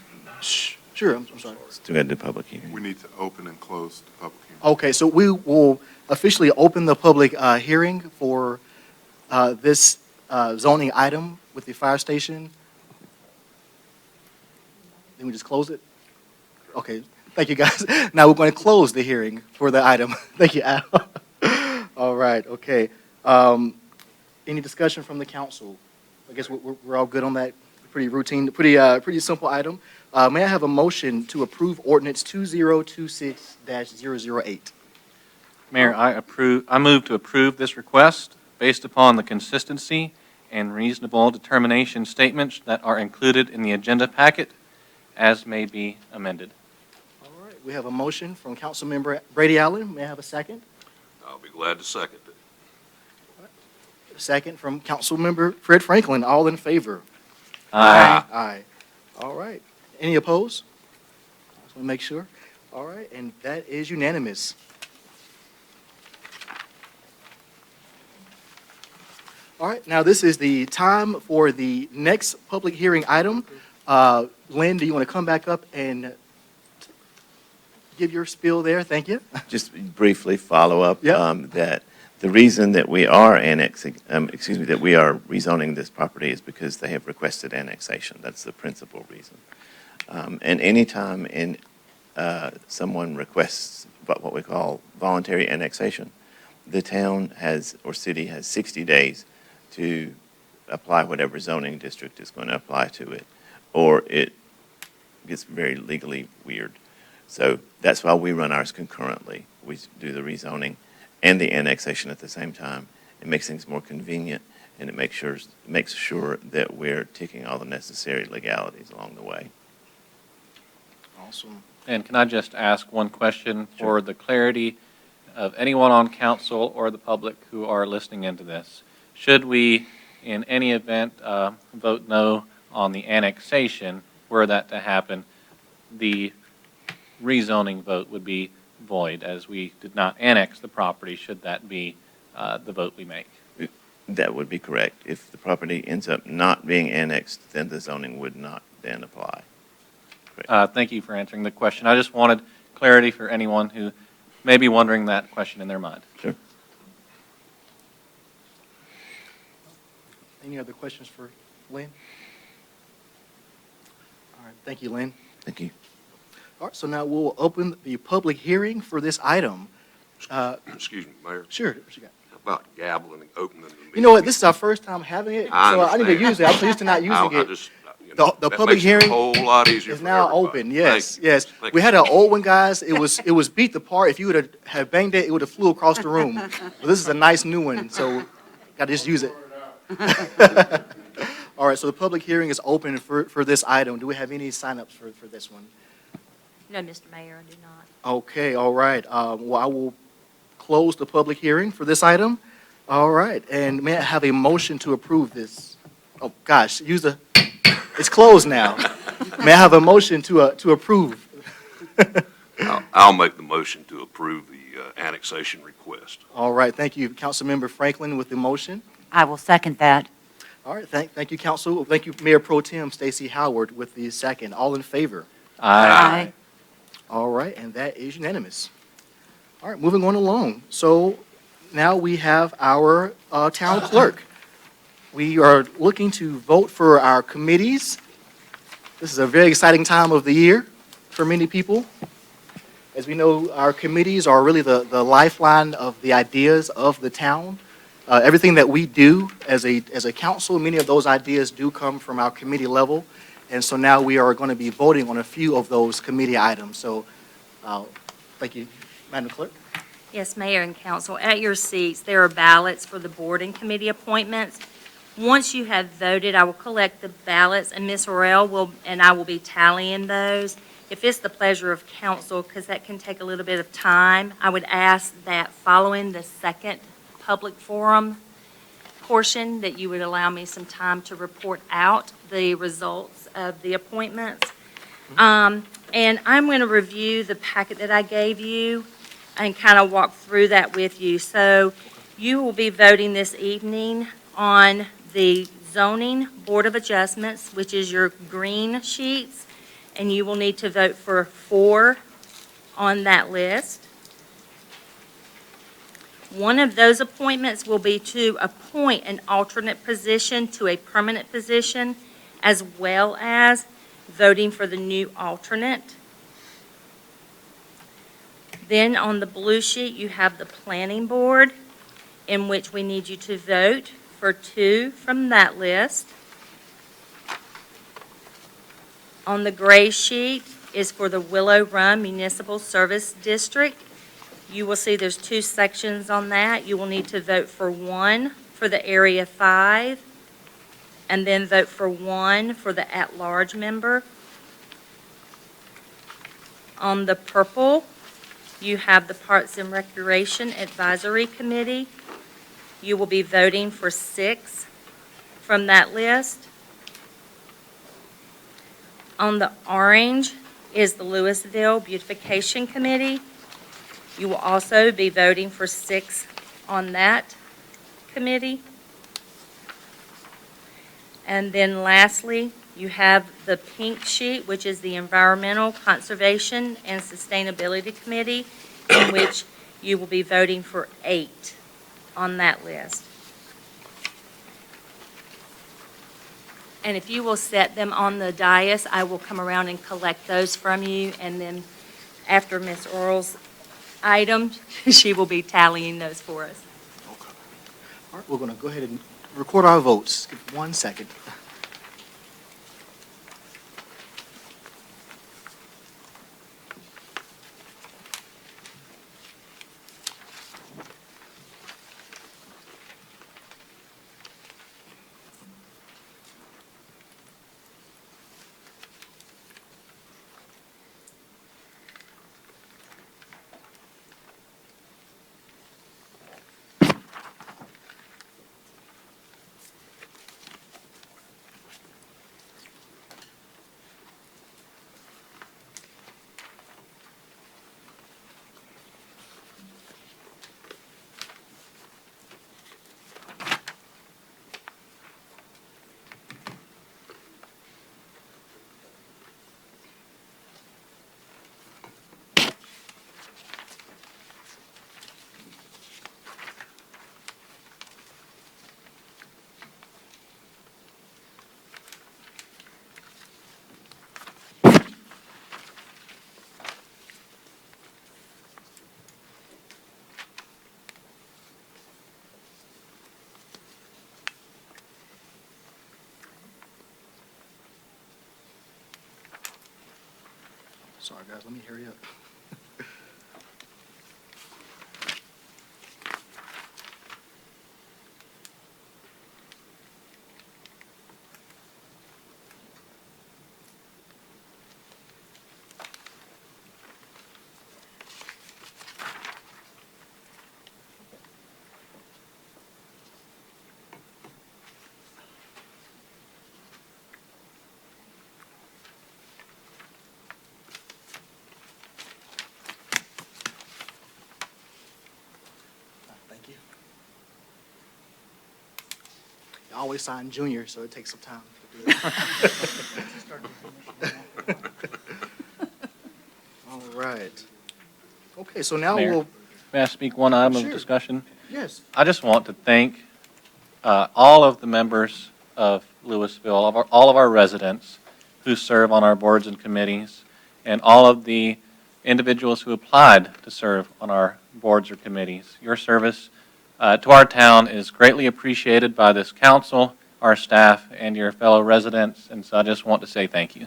Sure, I'm sorry. Still got to do public hearing. we need to open and close the public hearing. Okay, so we will officially open the public hearing for this zoning item with the fire station. Then we just close it? Okay, thank you, guys. Now we're going to close the hearing for the item. Thank you, Al. All right, okay. Any discussion from the council? I guess we're all good on that. Pretty routine, pretty simple item. May I have a motion to approve ordinance 2026-008? Mayor, I move to approve this request based upon the consistency and reasonable determination statements that are included in the agenda packet as may be amended. All right, we have a motion from Councilmember Brady Allen. May I have a second? I'll be glad to second it. A second from Councilmember Fred Franklin. All in favor? Aye. Aye. All right. Any opposed? Just want to make sure. All right, and that is unanimous. All right, now this is the time for the next public hearing item. Lynn, do you want to come back up and give your spiel there? Thank you. Just briefly follow up Yep. that the reason that we are annexing, that we are rezoning this property is because they have requested annexation. That's the principal reason. And anytime someone requests what we call voluntary annexation, the town has, or city has 60 days to apply whatever zoning district is going to apply to it, or it gets very legally weird. So that's why we run ours concurrently. We do the rezoning and the annexation at the same time. It makes things more convenient, and it makes sure that we're ticking all the necessary legalities along the way. Awesome. And can I just ask one question for the clarity of anyone on council or the public who are listening into this? Should we, in any event, vote no on the annexation, were that to happen, the rezoning vote would be void, as we did not annex the property, should that be the vote we make? That would be correct. If the property ends up not being annexed, then the zoning would not then apply. Thank you for answering the question. I just wanted clarity for anyone who may be wondering that question in their mind. Sure. Any other questions for Lynn? All right, thank you, Lynn. Thank you. All right, so now we'll open the public hearing for this item. Excuse me, Mayor. Sure, what you got? How about gaveling and opening the meeting? You know what, this is our first time having it, so I need to understand. use it. I'm so used to not using I it. just, The that public makes it hearing a whole lot easier It's for now everybody. open, yes, Thank you. yes. Thank We you. had an old one, guys, it was beat apart. If you would have banged it, it would have flew across the room. But this is a nice new one, so gotta just use it. All right, so the public hearing is open for this item. Do we have any signups for this one? No, Mr. Mayor, I do not. Okay, all right. Well, I will close the public hearing for this item. All right, and may I have a motion to approve this? Oh, gosh, it's closed now. May I have a motion to approve? I'll make the motion to approve the annexation request. All right, thank you, Councilmember Franklin with the motion. I will second that. All right, thank you, Council. Thank you, Mayor Pro Tem Stacy Howard with the second. All in favor? Aye. All right, and that is unanimous. All right, moving on along. So now we have our town clerk. We are looking to vote for our committees. This is a very exciting time of the year for many people. As we know, our committees are really the lifeline of the ideas of the town. Everything that we do as a council, many of those ideas do come from our committee level. And so now we are going to be voting on a few of those committee items. So, thank you, Madam Clerk. Yes, Mayor and Council, at your seats, there are ballots for the board and committee appointments. Once you have voted, I will collect the ballots, and Ms. Orrell and I will be tallying those. If it's the pleasure of council, because that can take a little bit of time, I would ask that following the second public forum portion, that you would allow me some time to report out the results of the appointments. And I'm going to review the packet that I gave you and kind of walk through that with you. So you will be voting this evening on the Zoning Board of Adjustments, which is your green sheets, and you will need to vote for 4 on that list. One of those appointments will be to appoint an alternate position to a permanent position, as well as voting for the new alternate. Then on the blue sheet, you have the Planning Board, in which we need you to vote for 2 from that list. On the gray sheet is for the Willow Run Municipal Service District. You will see there's 2 sections on that. You will need to vote for 1 for the Area 5, and then vote for 1 for the at-large member. On the purple, you have the Parks and Recreation Advisory Committee. You will be voting for 6 from that list. On the orange is the Lewisville Beautification Committee. You will also be voting for 6 on that committee. And then lastly, you have the pink sheet, which is the Environmental Conservation and Sustainability Committee, in which you will be voting for 8 on that list. And if you will set them on the dais, I will come around and collect those from you, and then after Ms. Earle's item, she will be tallying those for us. Okay. All right, we're going to go ahead and record our votes. Give 1 second. Sorry, guys, let me hurry up. Thank you. I always sign junior, so it takes some time to do it. All right. Okay, so now Mayor. we'll, May I speak one item of Sure. discussion? yes, I just want to thank all of the members of Lewisville, all of our residents who serve on our boards and committees, and all of the individuals who applied to serve on our boards or committees. Your service to our town is greatly appreciated by this council, our staff, and your fellow residents, and so I just want to say thank you.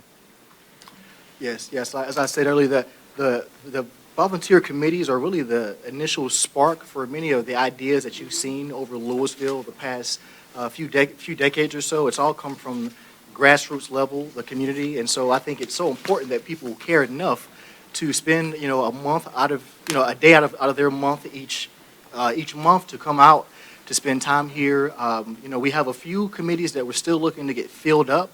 yes. As I said earlier, the volunteer committees are really the initial spark for many of the ideas that you've seen over Lewisville the past few decades or so. It's all come from grassroots level, the community, and so I think it's so important that people care enough to spend, a month out of, a day out of their month each month to come out to spend time here. We have a few committees that we're still looking to get filled up.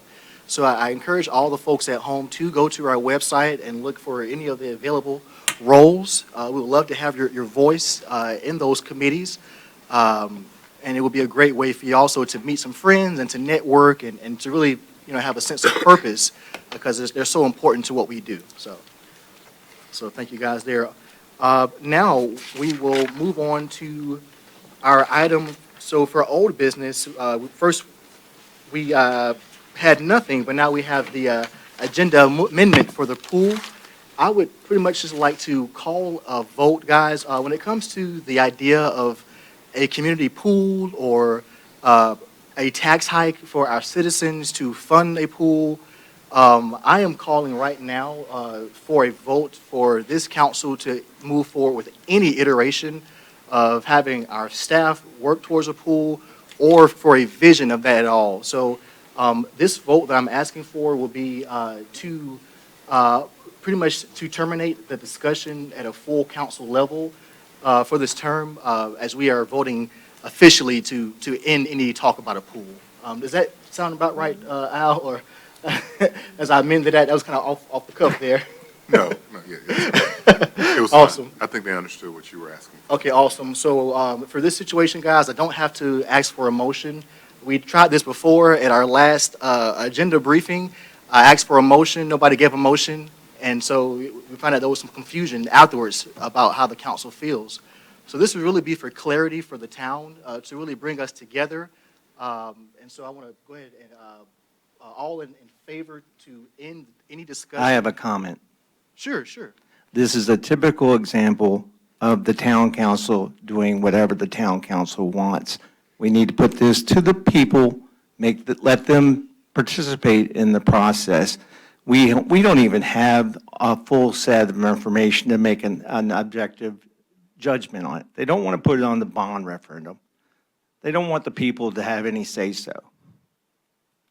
So I encourage all the folks at home to go to our website and look for any of the available roles. We would love to have your voice in those committees. And and it will be a great way for you also to meet some friends and to network and to really, have a sense of purpose because they're so important to what we do. So thank you guys there. Now we will move on to our item. So for old business, first we had nothing, but now we have the agenda amendment for the pool. I would pretty much just like to call a vote, guys. When it comes to the idea of a community pool or a tax hike for our citizens to fund a pool, I am calling right now for a vote for this council to move forward with any iteration of having our staff work towards a pool or for a vision of that at all. So this vote that I'm asking for will be to pretty much to terminate the discussion at a full council level for this term as we are voting officially to end any talk about a pool. Does that sound about right, Al? Or as I amended that was kind of off the cuff there. No, yeah. It was Awesome. fine. I think they understood what you were asking. Okay, awesome. So for this situation, guys, I don't have to ask for a motion. We tried this before at our last agenda briefing. I asked for a motion. Nobody gave a motion. And so we found out there was some confusion afterwards about how the council feels. So this would really be for clarity for the town, to really bring us together. And so I want to go ahead and all in favor to end any discussion. I have a comment. Sure, sure. This is a typical example of the town council doing whatever the town council wants. We need to put this to the people, let them participate in the process. We don't even have a full set of information to make an objective judgment on it. They don't want to put it on the bond referendum. They don't want the people to have any say-so.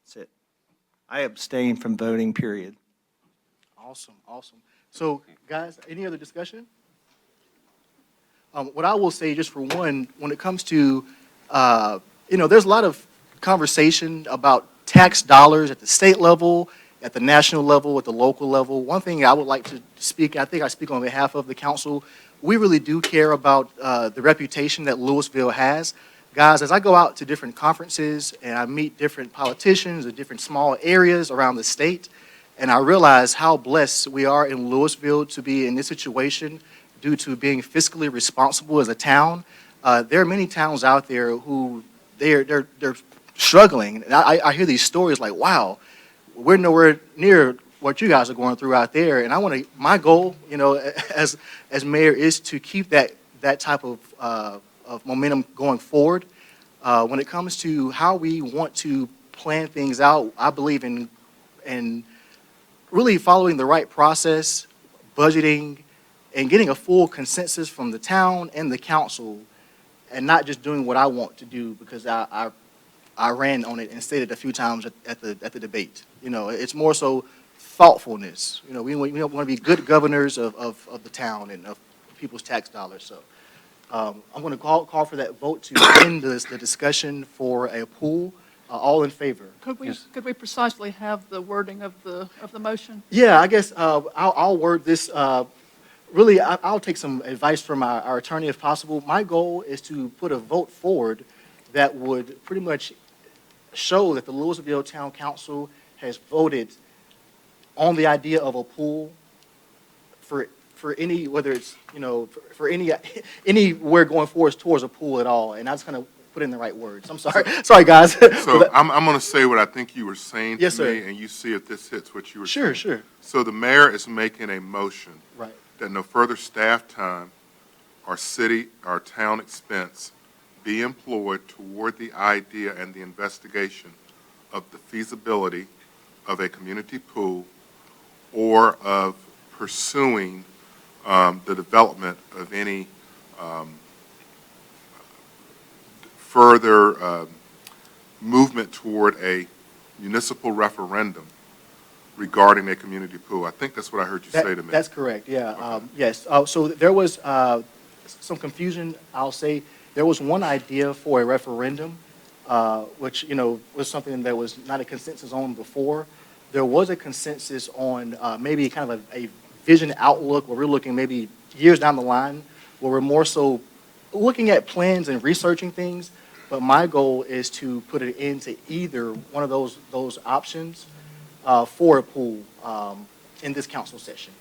That's it. I abstain from voting, period. Awesome, awesome. So, guys, any other discussion? What I will say, just for one, when it comes to, there's a lot of conversation about tax dollars at the state level, at the national level, at the local level. One thing I would like to speak, I think I speak on behalf of the council, we really do care about the reputation that Lewisville has. Guys, as I go out to different conferences and I meet different politicians in different small areas around the state, and I realize how blessed we are in Lewisville to be in this situation due to being fiscally responsible as a town. There are many towns out there who they're struggling. And I hear these stories like, wow, we're nowhere near what you guys are going through out there. And my goal, as mayor, is to keep that type of momentum going forward. When it comes to how we want to plan things out, I believe in really following the right process, budgeting, and getting a full consensus from the town and the council, and not just doing what I want to do because I ran on it and stated a few times at the debate. It's more so thoughtfulness. We want to be good governors of the town and of people's tax dollars. So I'm going to call for that vote to end the discussion for a pool. All in favor? Could we, Yes. could we precisely have the wording of the motion? Yeah, I guess I'll word this. Really, I'll take some advice from our attorney if possible. My goal is to put a vote forward that would pretty much show that the Lewisville Town Council has voted on the idea of a pool for any, whether it's, for anywhere going forward towards a pool at all. And I was going to put in the right words. I'm sorry. Sorry, guys. So I'm going to say what I think you were saying Yes, to me, sir. and you see if this hits what you were Sure, saying. sure. So the mayor is making a motion Right. that no further staff time or town expense be employed toward the idea and the investigation of the feasibility of a community pool or of pursuing the development of any further movement toward a municipal referendum regarding a community pool. I think that's what I heard you say to me. That's correct, yeah. Yes. So there was some confusion, I'll say. There was one idea for a referendum, which, was something that was not a consensus on before. There was a consensus on maybe kind of a vision outlook where we're looking maybe years down the line, where we're more so looking at plans and researching things. but my goal is to put it into either one of those options for a pool in this council session.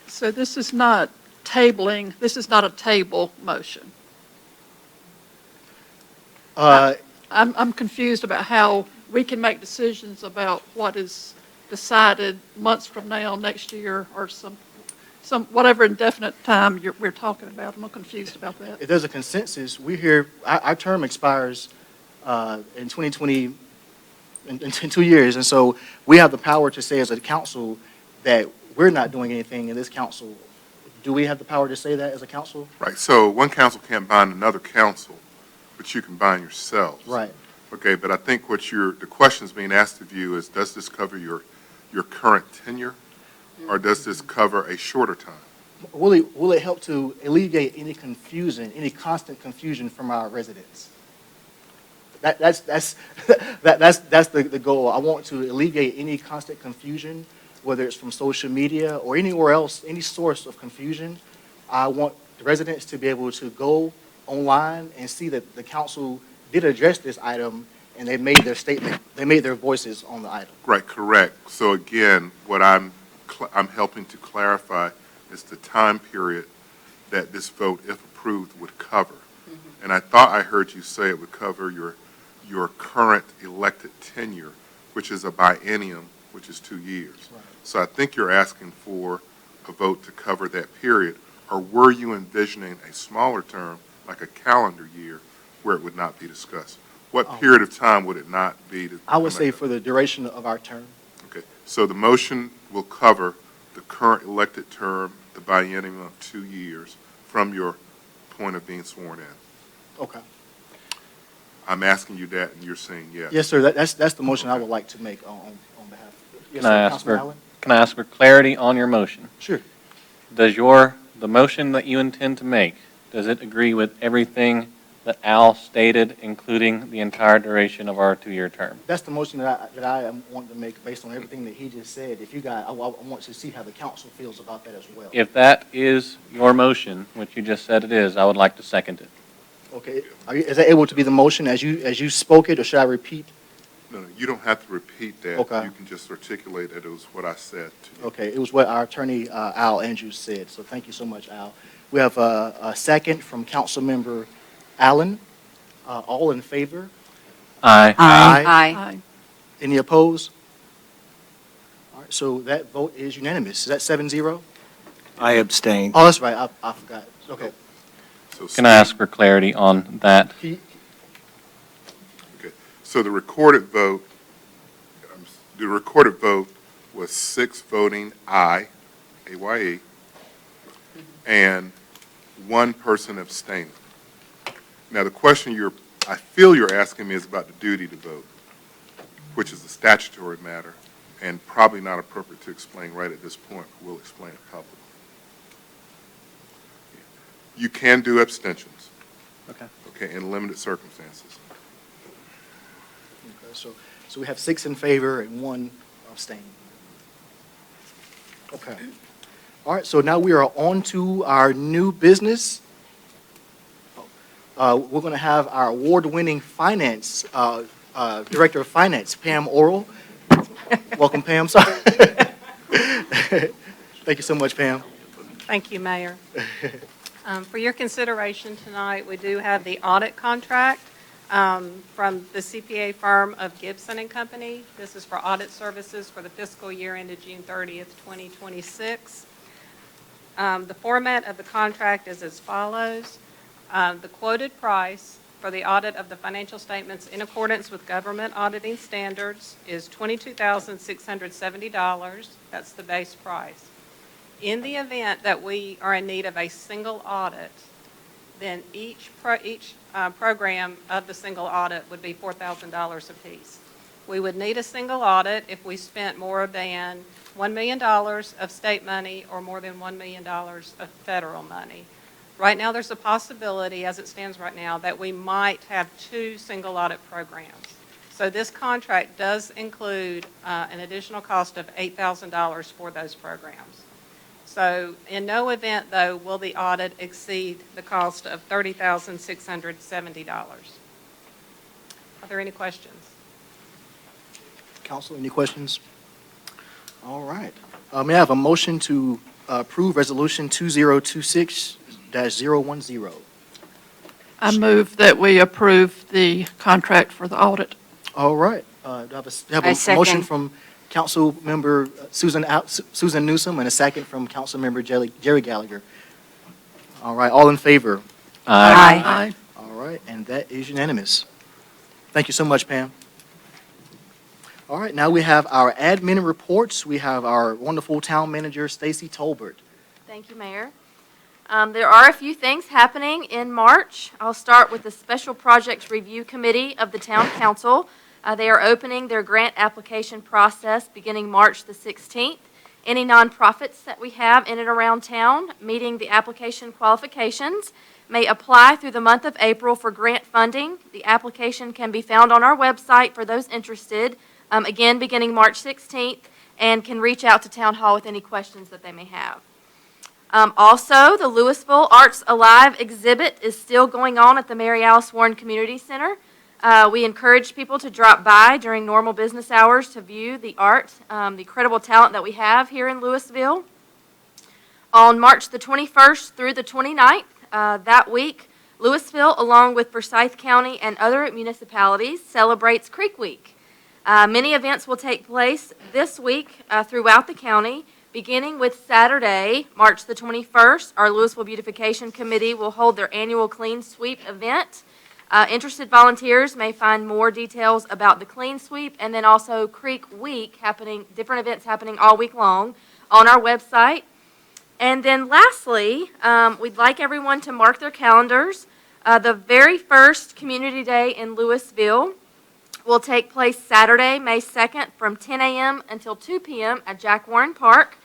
So this is not tabling, this is not a table motion. I'm confused about how we can make decisions about what is decided months from now, next year, or some whatever indefinite time we're talking about. I'm confused about that. If there's a consensus, we hear, our term expires in 2020, in 2 years, and so we have the power to say as a council that we're not doing anything in this council. Do we have the power to say that as a council? Right, so one council can't bind another council, but you can bind yourselves. Right. Okay, but I think the question's being asked of you is, does this cover your current tenure, or does this cover a shorter time? Will it help to alleviate any confusion, any constant confusion from our residents? That's the goal. I want to alleviate any constant confusion, whether it's from social media or anywhere else, any source of confusion. I want the residents to be able to go online and see that the council did address this item and they made their statement, they made their voices on the item. Right, correct. So again, what I'm helping to clarify is the time period that this vote, if approved, would cover. And I thought I heard you say it would cover your current elected tenure, which is a biennium, which is 2 years. Right. So I think you're asking for a vote to cover that period, or were you envisioning a smaller term, like a calendar year, where it would not be discussed? What period of time would it not be? I would say for the duration of our term. Okay, so the motion will cover the current elected term, the biennium of 2 years, from your point of being sworn in. Okay. I'm asking you that, and you're saying yes. Yes, sir. That's the motion I would like to make on behalf. Yes, Can I sir. ask Councilman for- Allen? Can I ask for clarity on your motion? Sure. Does the motion that you intend to make, does it agree with everything that Al stated, including the entire duration of our 2-year term? That's the motion that I am wanting to make based on everything that he just said. If you guys, I want to see how the council feels about that as well. If that is your motion, which you just said it is, I would like to second it. Okay. Is that able to be the motion as you spoke it, or should I repeat? No, you don't have to repeat that. Okay. You can just articulate that it was what I said to you. Okay. It was what our attorney, Al Andrews, said. So thank you so much, Al. We have a second from Councilmember Allen. All in favor? Aye. Aye. Any opposed? All right, so that vote is unanimous. Is that 7-0? I abstain. Oh, that's right. I forgot. Okay. So Can I ask for clarity on that? Okay. So the recorded vote was 6 voting aye, AYE, and 1 person abstaining. Now, the question I feel you're asking me is about the duty to vote, which is a statutory matter and probably not appropriate to explain right at this point. We'll explain it publicly. You can do abstentions. Okay, in limited circumstances. Okay, so we have 6 in favor and 1 abstaining. Okay. All right, so now we are on to our new business. We're going to have our award-winning finance, Director of Finance, Pam Orrell. Welcome, Pam. Sorry. Thank you so much, Pam. Thank you, Mayor. For your consideration tonight, we do have the audit contract from the CPA firm of Gibson and Company. This is for audit services for the fiscal year ended June 30th, 2026. The format of the contract is as follows. The quoted price for the audit of the financial statements in accordance with government auditing standards is $22,670. That's the base price. In the event that we are in need of a single audit, then each program of the single audit would be $4,000 apiece. We would need a single audit if we spent more than $1 million of state money or more than $1 million of federal money. Right now, there's a possibility, as it stands right now, that we might have 2 single audit programs. So this contract does include an additional cost of $8,000 for those programs. So in no event, though, will the audit exceed the cost of $30,670. Are there any questions? Council, any questions? All right. May I have a motion to approve Resolution 2026-010? I move that we approve the contract for the audit. All right. Do I have I a second. motion from Councilmember Susan Newsom and a second from Councilmember Jerry Gallagher. All right, all in favor? Aye. All right, and that is unanimous. Thank you so much, Pam. All right, now we have our admin reports. We have our wonderful town manager, Stacy Tolbert. Thank you, Mayor. There are a few things happening in March. I'll start with the Special Projects Review Committee of the Town Council. They are opening their grant application process beginning March the 16th. Any nonprofits that we have in and around town meeting the application qualifications may apply through the month of April for grant funding. The application can be found on our website for those interested, again, beginning March 16th, and can reach out to Town Hall with any questions that they may have. Also, the Lewisville Arts Alive exhibit is still going on at the Mary Alice Warren Community Center. We encourage people to drop by during normal business hours to view the art, the incredible talent that we have here in Lewisville. On March the 21st through the 29th, that week, Lewisville, along with Forsyth County and other municipalities, celebrates Creek Week. Many events will take place this week throughout the county. Beginning with Saturday, March the 21st, our Lewisville Beautification Committee will hold their annual Clean Sweep event. Interested volunteers may find more details about the Clean Sweep and then also Creek Week different events happening all week long on our website. And then lastly, we'd like everyone to mark their calendars. The very first Community Day in Lewisville will take place Saturday, May 2nd from 10 a.m. until 2 p.m. at Jack Warren Park.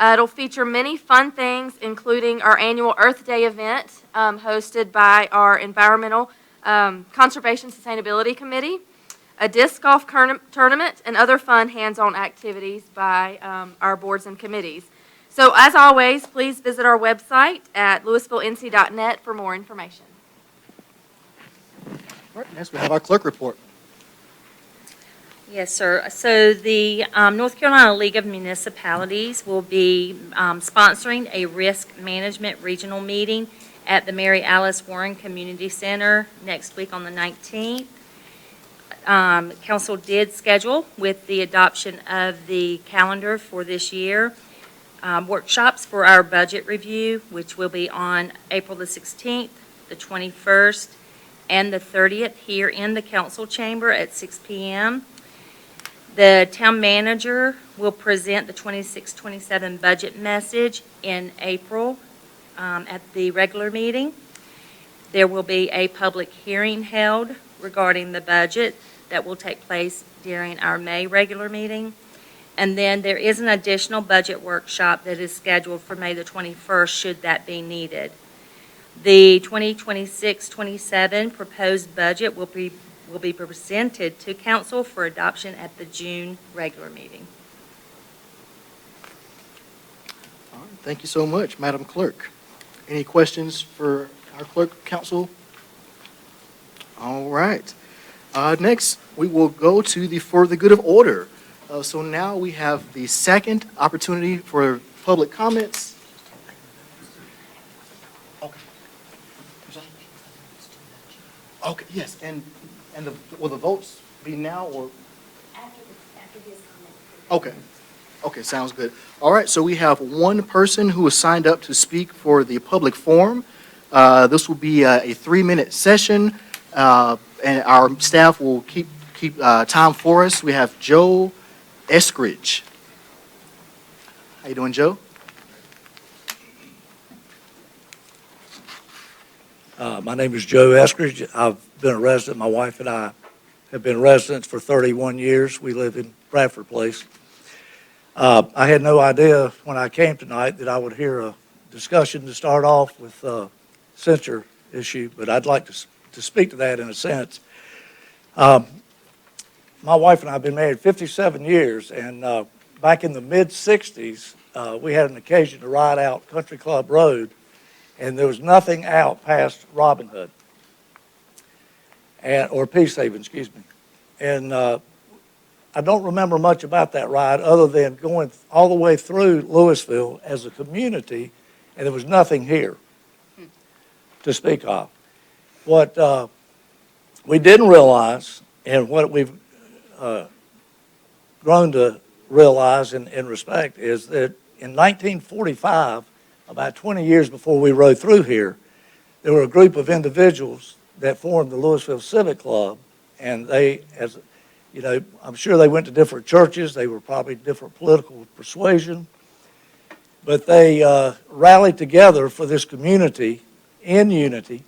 It'll feature many fun things, including our annual Earth Day event hosted by our Environmental Conservation Sustainability Committee, a disc golf tournament, and other fun hands-on activities by our boards and committees. So as always, please visit our website at lewisvillenc.net for more information. All right, next we have our clerk report. Yes, sir. So the North Carolina League of Municipalities will be sponsoring a risk management regional meeting at the Mary Alice Warren Community Center next week on the 19th. Council did schedule, with the adoption of the calendar for this year, workshops for our budget review, which will be on April the 16th, the 21st, and the 30th here in the council chamber at 6 p.m. The town manager will present the 26-27 budget message in April at the regular meeting. There will be a public hearing held regarding the budget that will take place during our May regular meeting. And then there is an additional budget workshop that is scheduled for May the 21st, should that be needed. The 2026-27 proposed budget will be presented to council for adoption at the June regular meeting. All right, thank you so much, Madam Clerk. Any questions for our clerk, council? All right. Next, we will go to the For the Good of Order. So now we have the second opportunity for public comments. Okay. Okay, yes, and will the votes be now or? After his comment. Okay. Okay, sounds good. All right, so we have one person who has signed up to speak for the public forum. This will be a 3-minute session, and our staff will keep time for us. We have Joe Eskridge. How you doing, Joe? My name is Joe Eskridge. I've been a resident. My wife and I have been residents for 31 years. We live in Bradford Place. I had no idea when I came tonight that I would hear a discussion to start off with a censure issue, but I'd like to speak to that in a sense. My wife and I have been married 57 years, and back in the mid-'60s, we had an occasion to ride out Country Club Road, and there was nothing out past Robin Hood, or Peace Haven, excuse me. And I don't remember much about that ride other than going all the way through Lewisville as a community, and there was nothing here to speak of. What we didn't realize, and what we've grown to realize and respect, is that in 1945, about 20 years before we rode through here, there were a group of individuals that formed the Lewisville Civic Club, and they, as you know, I'm sure they went to different churches. They were probably different political persuasion, but they rallied together for this community in unity.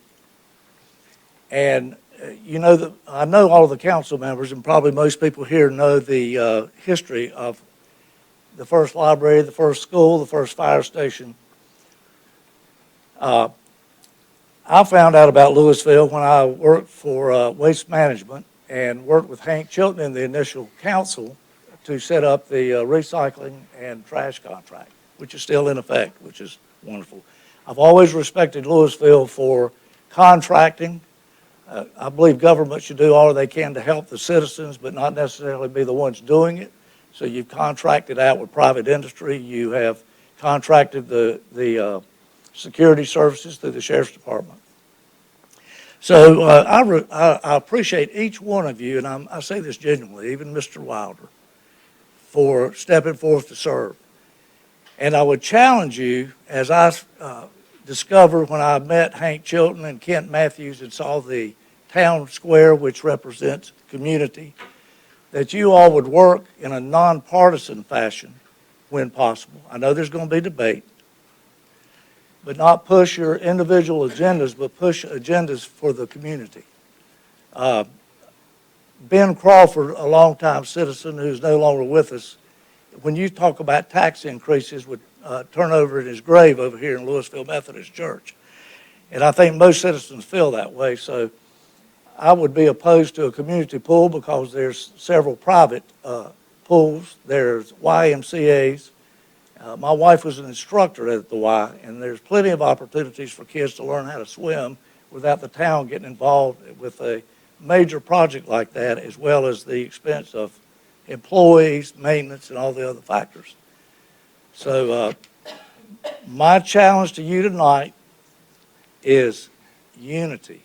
And you know, I know all of the council members, and probably most people here know the history of the first library, the first school, the first fire station. I found out about Lewisville when I worked for Waste Management and worked with Hank Chilton in the initial council to set up the recycling and trash contract, which is still in effect, which is wonderful. I've always respected Lewisville for contracting. I believe government should do all they can to help the citizens, but not necessarily be the ones doing it. So you've contracted out with private industry. You have contracted the security services through the sheriff's department. So I appreciate each one of you, and I say this genuinely, even Mr. Wilder, for stepping forth to serve. And I would challenge you, as I discovered when I met Hank Chilton and Kent Matthews and saw the town square, which represents community, that you all would work in a nonpartisan fashion when possible. I know there's going to be debate, but not push your individual agendas, but push agendas for the community. Ben Crawford, a longtime citizen who's no longer with us, when you talk about tax increases, would turn over in his grave over here in Lewisville Methodist Church. And I think most citizens feel that way. So I would be opposed to a community pool because there's several private pools. There's YMCAs. My wife was an instructor at the Y, and there's plenty of opportunities for kids to learn how to swim without the town getting involved with a major project like that, as well as the expense of employees, maintenance, and all the other factors. So my challenge to you tonight is unity.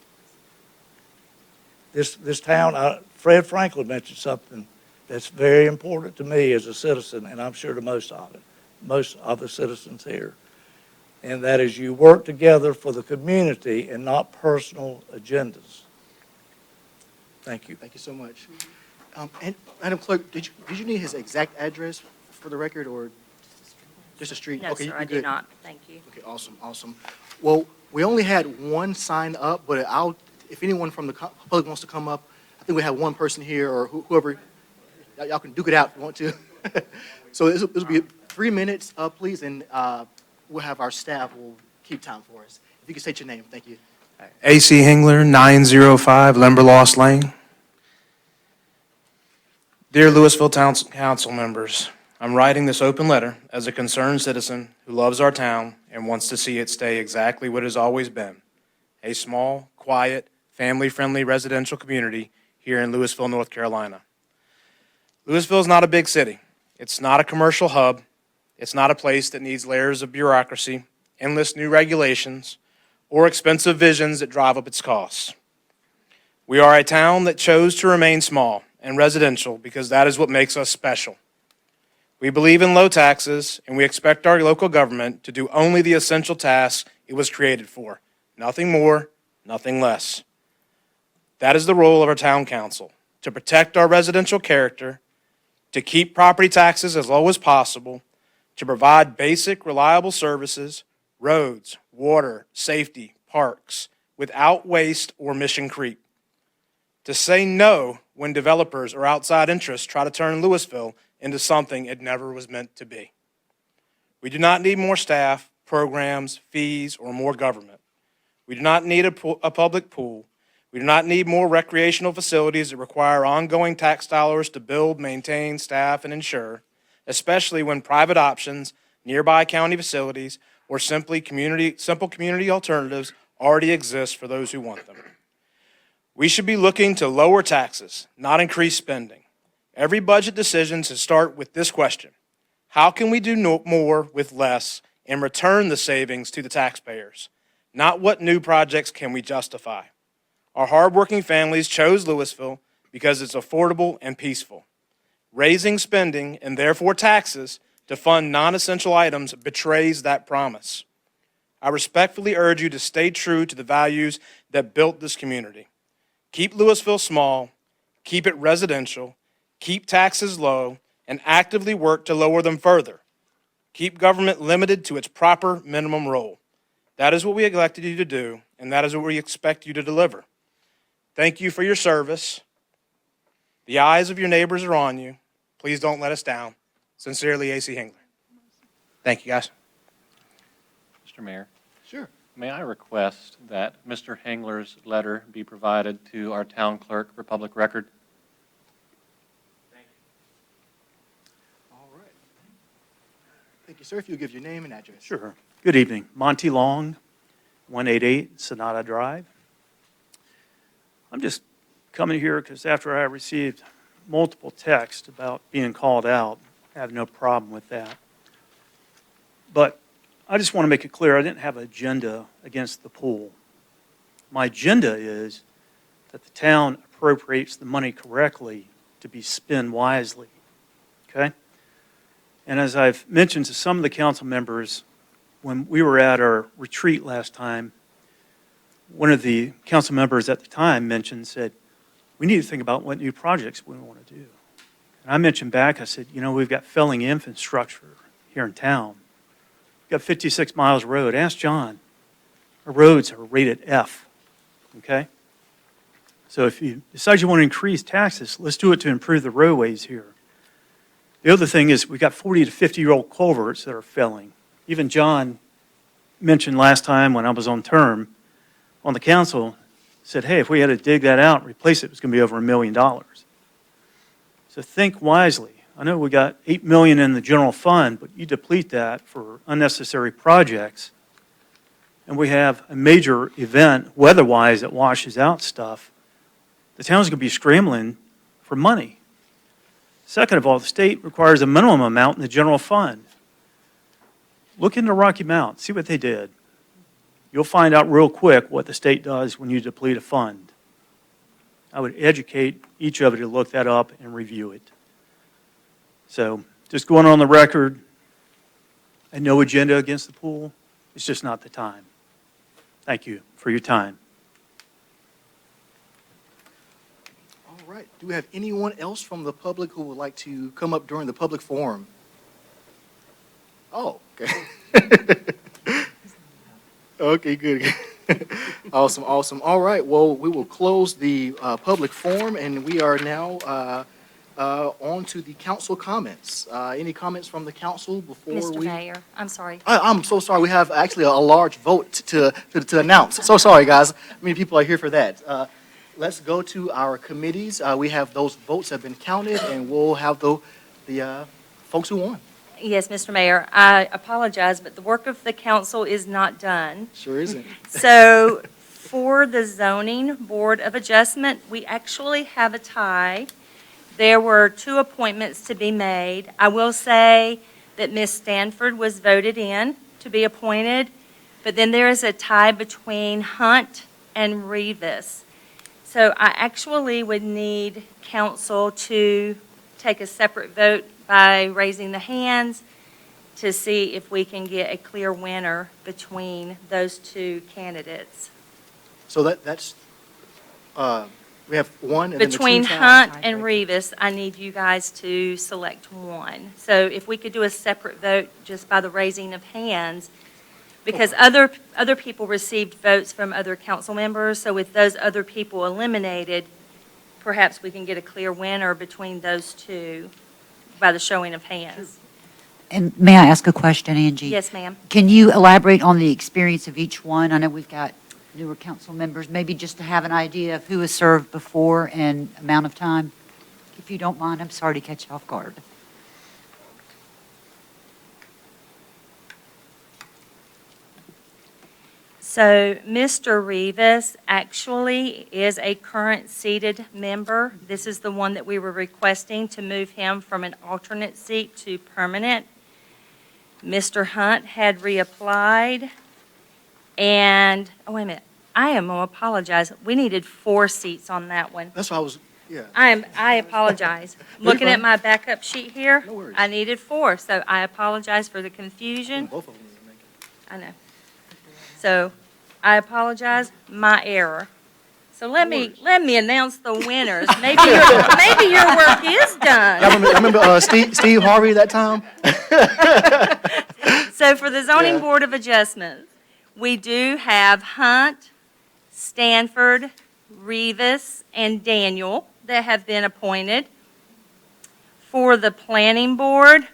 This town, Fred Franklin mentioned something that's very important to me as a citizen, and I'm sure to most of the citizens here. And that is, you work together for the community and not personal agendas. Thank you. Thank you so much. And Madam Clerk, did you need his exact address for the record, or just a street? No, Okay, sir, you're I do good. not. Thank you. Okay, awesome. Well, we only had one sign up, but if anyone from the public wants to come up, I think we have one person here, or whoever. Y'all can duke it out if you want to. So this will be 3 minutes, please, and we'll have our staff will keep time for us. If you could state your name, thank you. AC Hingler, 905 Limberlost Lane. Dear Lewisville Town Council members, I'm writing this open letter as a concerned citizen who loves our town and wants to see it stay exactly what it has always been, a small, quiet, family-friendly residential community here in Lewisville, North Carolina. Lewisville is not a big city. It's not a commercial hub. It's not a place that needs layers of bureaucracy, endless new regulations, or expensive visions that drive up its costs. We are a town that chose to remain small and residential because that is what makes us special. We believe in low taxes, and we expect our local government to do only the essential tasks it was created for. Nothing more, nothing less. That is the role of our town council, to protect our residential character, to keep property taxes as low as possible, to provide basic, reliable services, roads, water, safety, parks, without waste or mission creep. To say no when developers or outside interests try to turn Lewisville into something it never was meant to be. We do not need more staff, programs, fees, or more government. We do not need a public pool. We do not need more recreational facilities that require ongoing tax dollars to build, maintain, staff, and insure, especially when private options nearby county facilities, or simple community alternatives already exist for those who want them. We should be looking to lower taxes, not increase spending. Every budget decision should start with this question: how can we do more with less and return the savings to the taxpayers? Not what new projects can we justify. Our hardworking families chose Lewisville because it's affordable and peaceful. Raising spending, and therefore taxes, to fund non-essential items betrays that promise. I respectfully urge you to stay true to the values that built this community. Keep Lewisville small, keep it residential, keep taxes low, and actively work to lower them further. Keep government limited to its proper minimum role. That is what we elected you to do, and that is what we expect you to deliver. Thank you for your service. The eyes of your neighbors are on you. Please don't let us down. Sincerely, A.C. Hengler. Thank you, guys. Mr. Mayor, Sure. may I request that Mr. Hengler's letter be provided to our town clerk for public record? All right. Thank you, sir. If you'll give your name and address. Sure. Good evening. Monty Long, 188 Sonata Drive. I'm just coming here because after I received multiple texts about being called out, I have no problem with that. But I just want to make it clear, I didn't have an agenda against the pool. My agenda is that the town appropriates the money correctly to be spent wisely, okay? And as I've mentioned to some of the council members, when we were at our retreat last time, one of the council members at the time said, we need to think about what new projects we want to do. And I mentioned back, I said, we've got failing infrastructure here in town. We've got 56 miles of road. Ask John. Our roads are rated F, okay? So if you decide you want to increase taxes, let's do it to improve the roadways here. The other thing is we've got 40 to 50-year-old culverts that are failing. Even John mentioned last time when I was on term on the council, said, hey, if we had to dig that out and replace it, it was going to be over $1 million. So think wisely. I know we got $8 million in the general fund, but you deplete that for unnecessary projects, and we have a major event weather-wise that washes out stuff, the town's going to be scrambling for money. Second of all, the state requires a minimum amount in the general fund. Look into Rocky Mount, see what they did. You'll find out real quick what the state does when you deplete a fund. I would educate each of you to look that up and review it. So just going on the record, and no agenda against the pool, it's just not the time. Thank you for your time. All right. Do we have anyone else from the public who would like to come up during the public forum? Oh, okay. Okay, good. Awesome. All right, well, we will close the public forum, and we are now on to the council comments. Any comments from the council before we? Mr. Mayor, I'm sorry. I'm so sorry. We have actually a large vote to announce. So sorry, guys. Many people are here for that. Let's go to our committees. We have those votes have been counted, and we'll have the folks who won. Yes, Mr. Mayor, I apologize, but the work of the council is not done. Sure isn't. So for the Zoning Board of Adjustment, we actually have a tie. There were 2 appointments to be made. I will say that Ms. Stanford was voted in to be appointed, but then there is a tie between Hunt and Revis. So I actually would need council to take a separate vote by raising the hands to see if we can get a clear winner between those 2 candidates. So that's we have one and Between then the 2 Hunt ties. and Revis, I need you guys to select one. So if we could do a separate vote just by the raising of hands, because other people received votes from other council members, so with those other people eliminated, perhaps we can get a clear winner between those 2 by the showing of hands. And may I ask a question, Angie? Yes, ma'am. Can you elaborate on the experience of each one? I know we've got newer council members, maybe just to have an idea of who has served before and amount of time. If you don't mind, I'm sorry to catch you off guard. So Mr. Rivas actually is a current seated member. This is the one that we were requesting to move him from an alternate seat to permanent. Mr. Hunt had reapplied, and, oh, wait a minute, I am going to apologize. We needed 4 seats on that one. That's why I was, yeah. I apologize. Looking at fine. my backup sheet here, No worries. I needed 4, so I apologize for the confusion. Both of them need to make it. I know. So I apologize, my error. So let me announce the winners. Maybe your work is done. Y'all remember Steve Harvey that time? So for the Zoning Yeah. Board of Adjustments, we do have Hunt, Stanford, Rivas, and Daniel that have been appointed. For the Planning Board,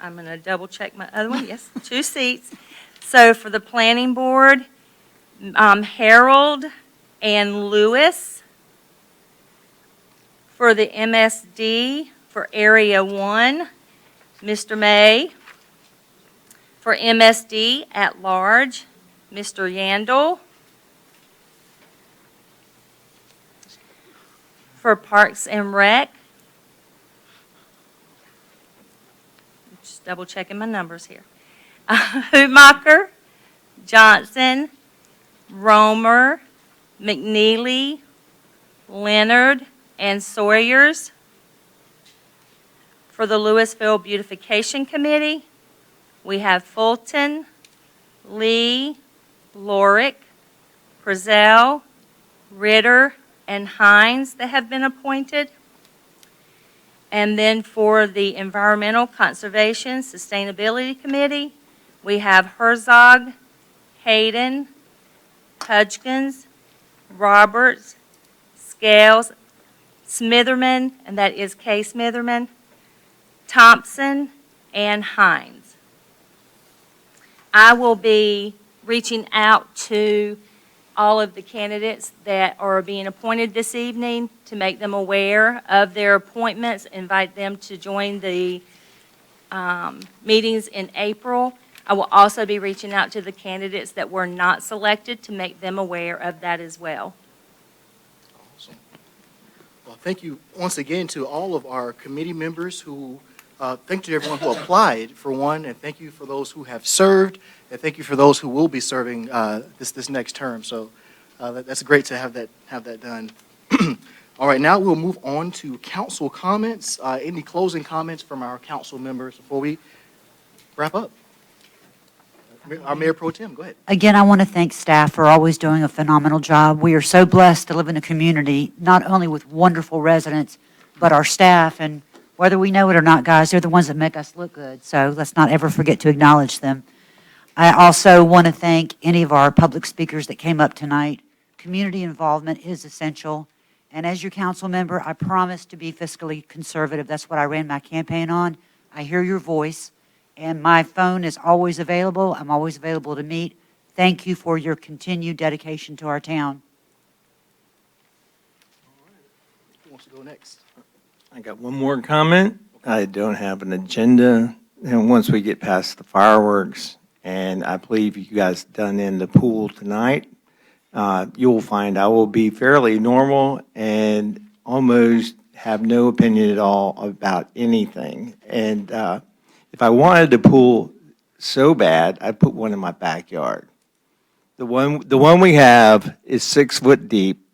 I'm going to double check my other one, yes, 2 seats. So for the Planning Board, Harold and Lewis. For the MSD, for Area 1, Mr. May. For MSD at large, Mr. Yandel. For Parks and Rec, just double checking my numbers here. Hutmacher, Johnson, Romer, McNeely, Leonard, and Sawyers. For the Lewisville Beautification Committee, we have Fulton, Lee, Lorick, Prezell, Ritter, and Hines that have been appointed. And then for the Environmental Conservation Sustainability Committee, we have Herzog, Hayden, Hudgens, Roberts, Scales, Smitherman, and that is Kay Smitherman, Thompson, and Hines. I will be reaching out to all of the candidates that are being appointed this evening to make them aware of their appointments, invite them to join the meetings in April. I will also be reaching out to the candidates that were not selected to make them aware of that as well. Awesome. Well, thank you once again to all of our committee members who, thank you to everyone who applied for one, and thank you for those who have served, and thank you for those who will be serving this next term. So that's great to have that done. All right, now we'll move on to council comments. Any closing comments from our council members before we wrap up? Our Mayor Pro Tem, go ahead. Again, I want to thank staff for always doing a phenomenal job. We are so blessed to live in a community, not only with wonderful residents, but our staff. And whether we know it or not, guys, they're the ones that make us look good. So let's not ever forget to acknowledge them. I also want to thank any of our public speakers that came up tonight. Community involvement is essential. And as your council member, I promise to be fiscally conservative. That's what I ran my campaign on. I hear your voice. And my phone is always available. I'm always available to meet. Thank you for your continued dedication to our town. Who wants to go next? I got one more comment. I don't have an agenda. And once we get past the fireworks, and I believe you guys done in the pool tonight, you'll find I will be fairly normal and almost have no opinion at all about anything. And if I wanted to pool so bad, I'd put one in my backyard. The one we have is 6 foot deep.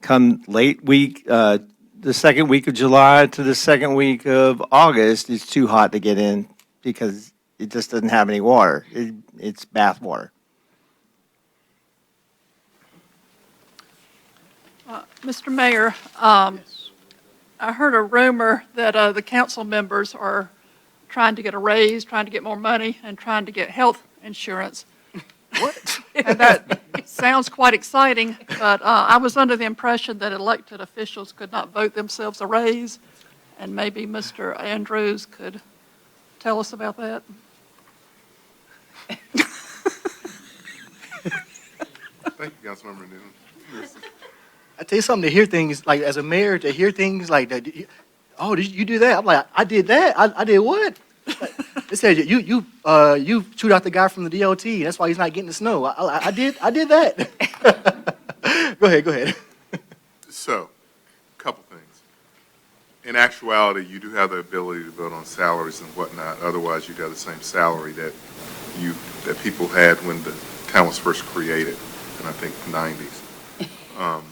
Come late week, the second week of July to the second week of August, it's too hot to get in because it just doesn't have any water. It's bath water. Mr. Mayor, I heard a rumor that the council members are trying to get a raise, trying to get more money, and trying to get health insurance. What? And that sounds quite exciting, but I was under the impression that elected officials could not vote themselves a raise, and maybe Mr. Andrews could tell us about that. Thank you, Councilmember Newman. I tell you something, to hear things, like as a mayor, to hear things like that, oh, did you do that? I'm like, I did that? I did what? It said you chewed out the guy from the DOT. That's why he's not getting the snow. I did that. Go ahead. So, a couple things. In actuality, you do have the ability to vote on salaries and whatnot. Otherwise, you'd have the same salary that people had when the town was first created in, I think, the 90s.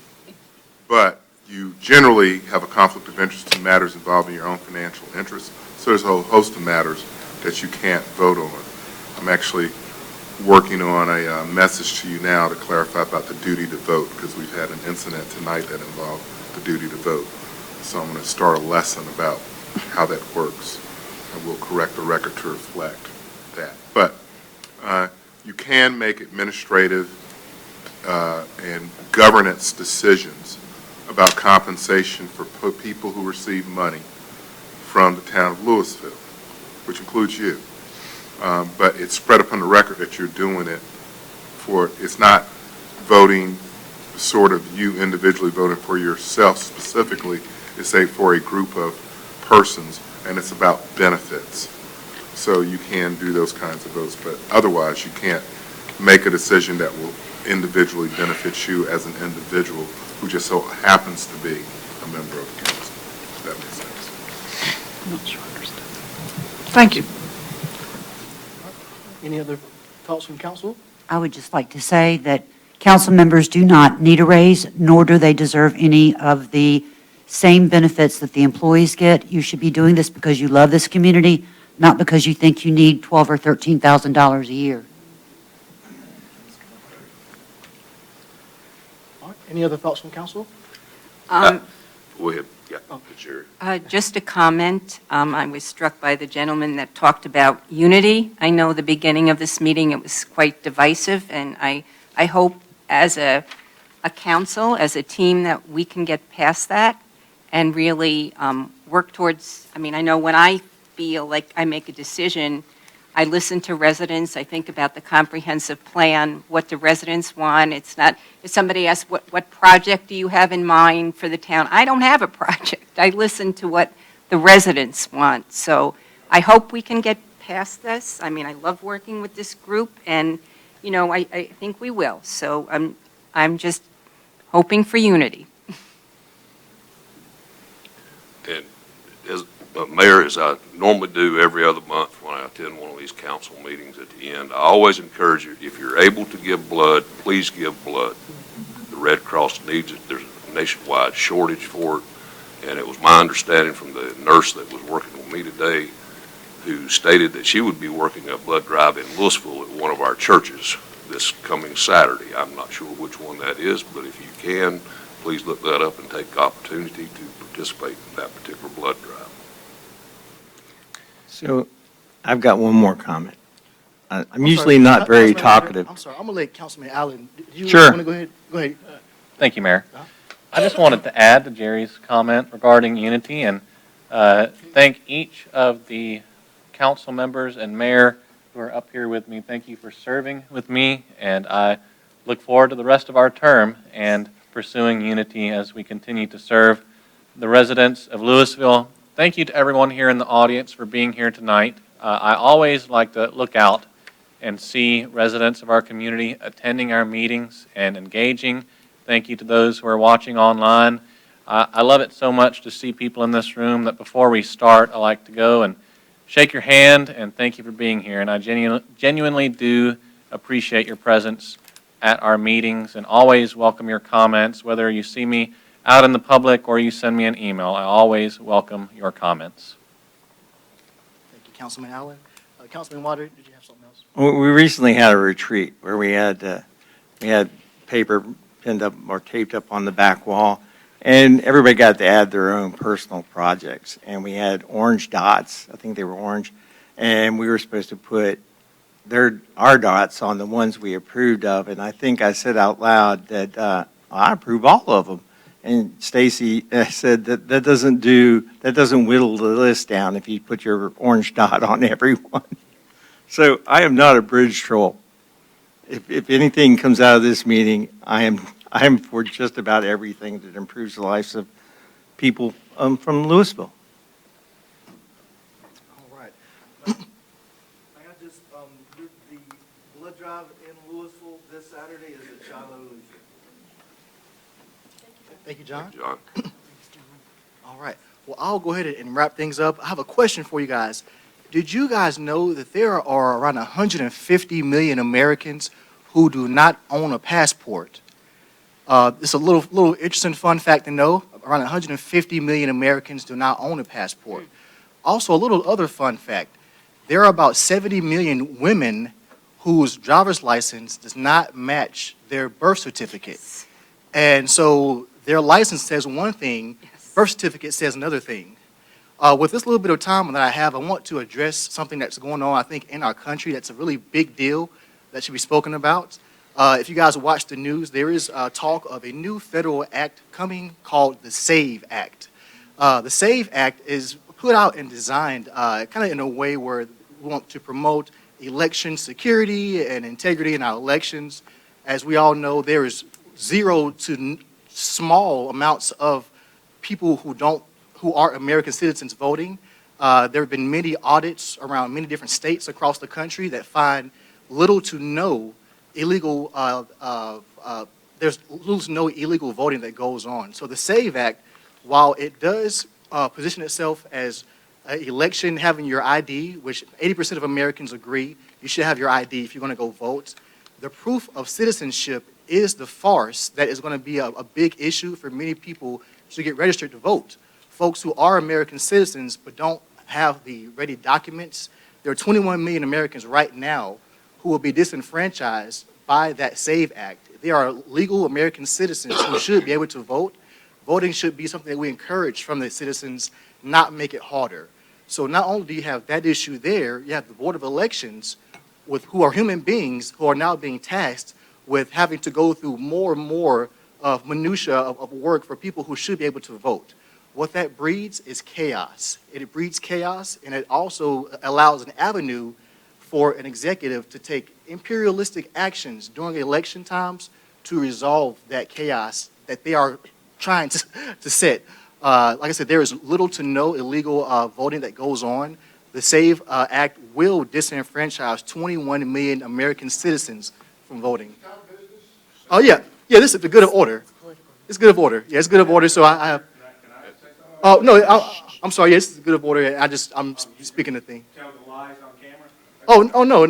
But you generally have a conflict of interest in matters involving your own financial interests. So there's a whole host of matters that you can't vote on. I'm actually working on a message to you now to clarify about the duty to vote, because we've had an incident tonight that involved the duty to vote. So I'm going to start a lesson about how that works, and we'll correct the record to reflect that. But you can make administrative and governance decisions about compensation for people who receive money from the town of Lewisville, which includes you. But it's spread upon the record that you're doing it it's not voting sort of you individually voting for yourself specifically. It's for a group of persons, and it's about benefits. So you can do those kinds of votes, but otherwise you can't make a decision that will individually benefit you as an individual who just so happens to be a member of the council. If that makes sense. I'm not sure I understand. Thank you. Any other thoughts from council? I would just like to say that council members do not need a raise, nor do they deserve any of the same benefits that the employees get. You should be doing this because you love this community, not because you think you need $12,000 or $13,000 a year. All right. Any other thoughts from council? Go ahead. Yeah, Jerry. Just a comment. I was struck by the gentleman that talked about unity. I know the beginning of this meeting, it was quite divisive, and I hope as a council, as a team, that we can get past that and really work towards, I know when I feel like I make a decision, I listen to residents, I think about the comprehensive plan, what the residents want. It's not, if somebody asks, what project do you have in mind for the town? I don't have a project. I listen to what the residents want. So I hope we can get past this. I love working with this group, and, I think we will. So I'm just hoping for unity. And as Mayor, as I normally do every other month when I attend one of these council meetings at the end, I always encourage you, if you're able to give blood, please give blood. The Red Cross needs it. There's a nationwide shortage for it. And it was my understanding from the nurse that was working with me today, who stated that she would be working a blood drive in Lewisville at one of our churches this coming Saturday. I'm not sure which one that is, but if you can, please look that up and take the opportunity to participate in that particular blood drive. So I've got one more comment. I'm I'm usually sorry, not very Councilman- talkative. I'm sorry. I'm going to let Councilman Allen. Do you Sure. want to go ahead? Go ahead. Thank you, Mayor. I just wanted to add to Jerry's comment regarding unity and thank each of the council members and mayor who are up here with me. Thank you for serving with me, and I look forward to the rest of our term and pursuing unity as we continue to serve the residents of Lewisville. Thank you to everyone here in the audience for being here tonight. I always like to look out and see residents of our community attending our meetings and engaging. Thank you to those who are watching online. I love it so much to see people in this room that before we start, I like to go and shake your hand and thank you for being here. And I genuinely do appreciate your presence at our meetings and always welcome your comments, whether you see me out in the public or you send me an email. I always welcome your comments. Thank you, Councilman Allen. Councilman Water, did you have something else? We recently had a retreat where we had paper pinned up or taped up on the back wall, and everybody got to add their own personal projects. And we had orange dots. I think they were orange, and we were supposed to put our dots on the ones we approved of. And I think I said out loud that I approve all of them. And Stacy said that doesn't whittle the list down if you put your orange dot on everyone. So I am not a bridge troll. If anything comes out of this meeting, I am for just about everything that improves the lives of people from Lewisville. All right. the blood drive in Lewisville this Saturday is at Shiloh Lutheran. Thank you, John. John. All right. Well, I'll go ahead and wrap things up. I have a question for you guys. Did you guys know that there are around 150 million Americans who do not own a passport? It's a little interesting fun fact to know. Around 150 million Americans do not own a passport. Also, a little other fun fact. There are about 70 million women whose driver's license does not match their birth certificate. And so their license says one thing, birth certificate says another thing. With this little bit of time that I have, I want to address something that's going on, I think, in our country that's a really big deal that should be spoken about. If you guys watch the news, there is talk of a new federal act coming called the SAVE Act. The SAVE Act is put out and designed kind of in a way where we want to promote election security and integrity in our elections. As we all know, there is zero to small amounts of people who are American citizens voting. There have been many audits around many different states across the country that find little to no illegal, there's little to no illegal voting that goes on. So the SAVE Act, while it does position itself as an election having your ID, which 80% of Americans agree you should have your ID if you're going to go vote, the proof of citizenship is the farce that is going to be a big issue for many people to get registered to vote. Folks who are American citizens but don't have the ready documents, there are 21 million Americans right now who will be disenfranchised by that SAVE Act. They are legal American citizens who should be able to vote. Voting should be something that we encourage from the citizens, not make it harder. So not only do you have that issue there, you have the Board of Elections, who are human beings who are now being tasked with having to go through more and more of minutia of work for people who should be able to vote. What that breeds is chaos. It breeds chaos, and it also allows an avenue for an executive to take imperialistic actions during election times to resolve that chaos that they are trying to set. Like I said, there is little to no illegal voting that goes on. The SAVE Act will disenfranchise 21 million American citizens from voting. Oh, yeah. Yeah, this is the good of order. It's good of order. Yeah, it's good of order, so I have... Oh, no, I'm sorry. Yes, it's good of order. I'm speaking the thing. Tell the lies on camera? Oh, no.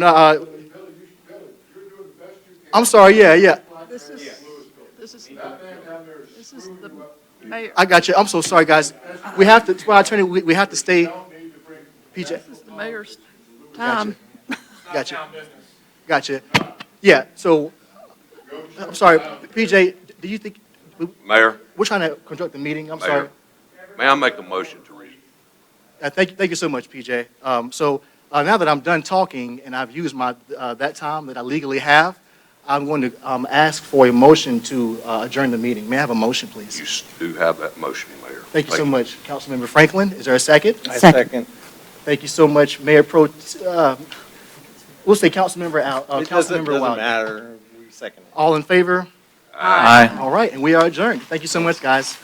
I'm sorry. Yeah. This is the mayor. I got you. I'm so sorry, guys. We have to, for our attorney, we have to stay. PJ. This is the mayor's time. Gotcha. Yeah, so, I'm sorry. PJ, do you think, Mayor, we're trying to conduct the meeting. I'm Mayor. sorry. may I make a motion to read? Thank you so much, PJ. Now that I'm done talking and I've used my that time that I legally have, I'm going to ask for a motion to adjourn the meeting. May I have a motion, please? You do have that motion, Mayor. Thank you so much, Councilmember Franklin. Is there a second? I second. Thank you so much, Mayor Pro. We'll say Councilmember Al. It doesn't Wilder. matter. We second it. All in favor? Aye. All right, and we are adjourned. Thank you so much, guys.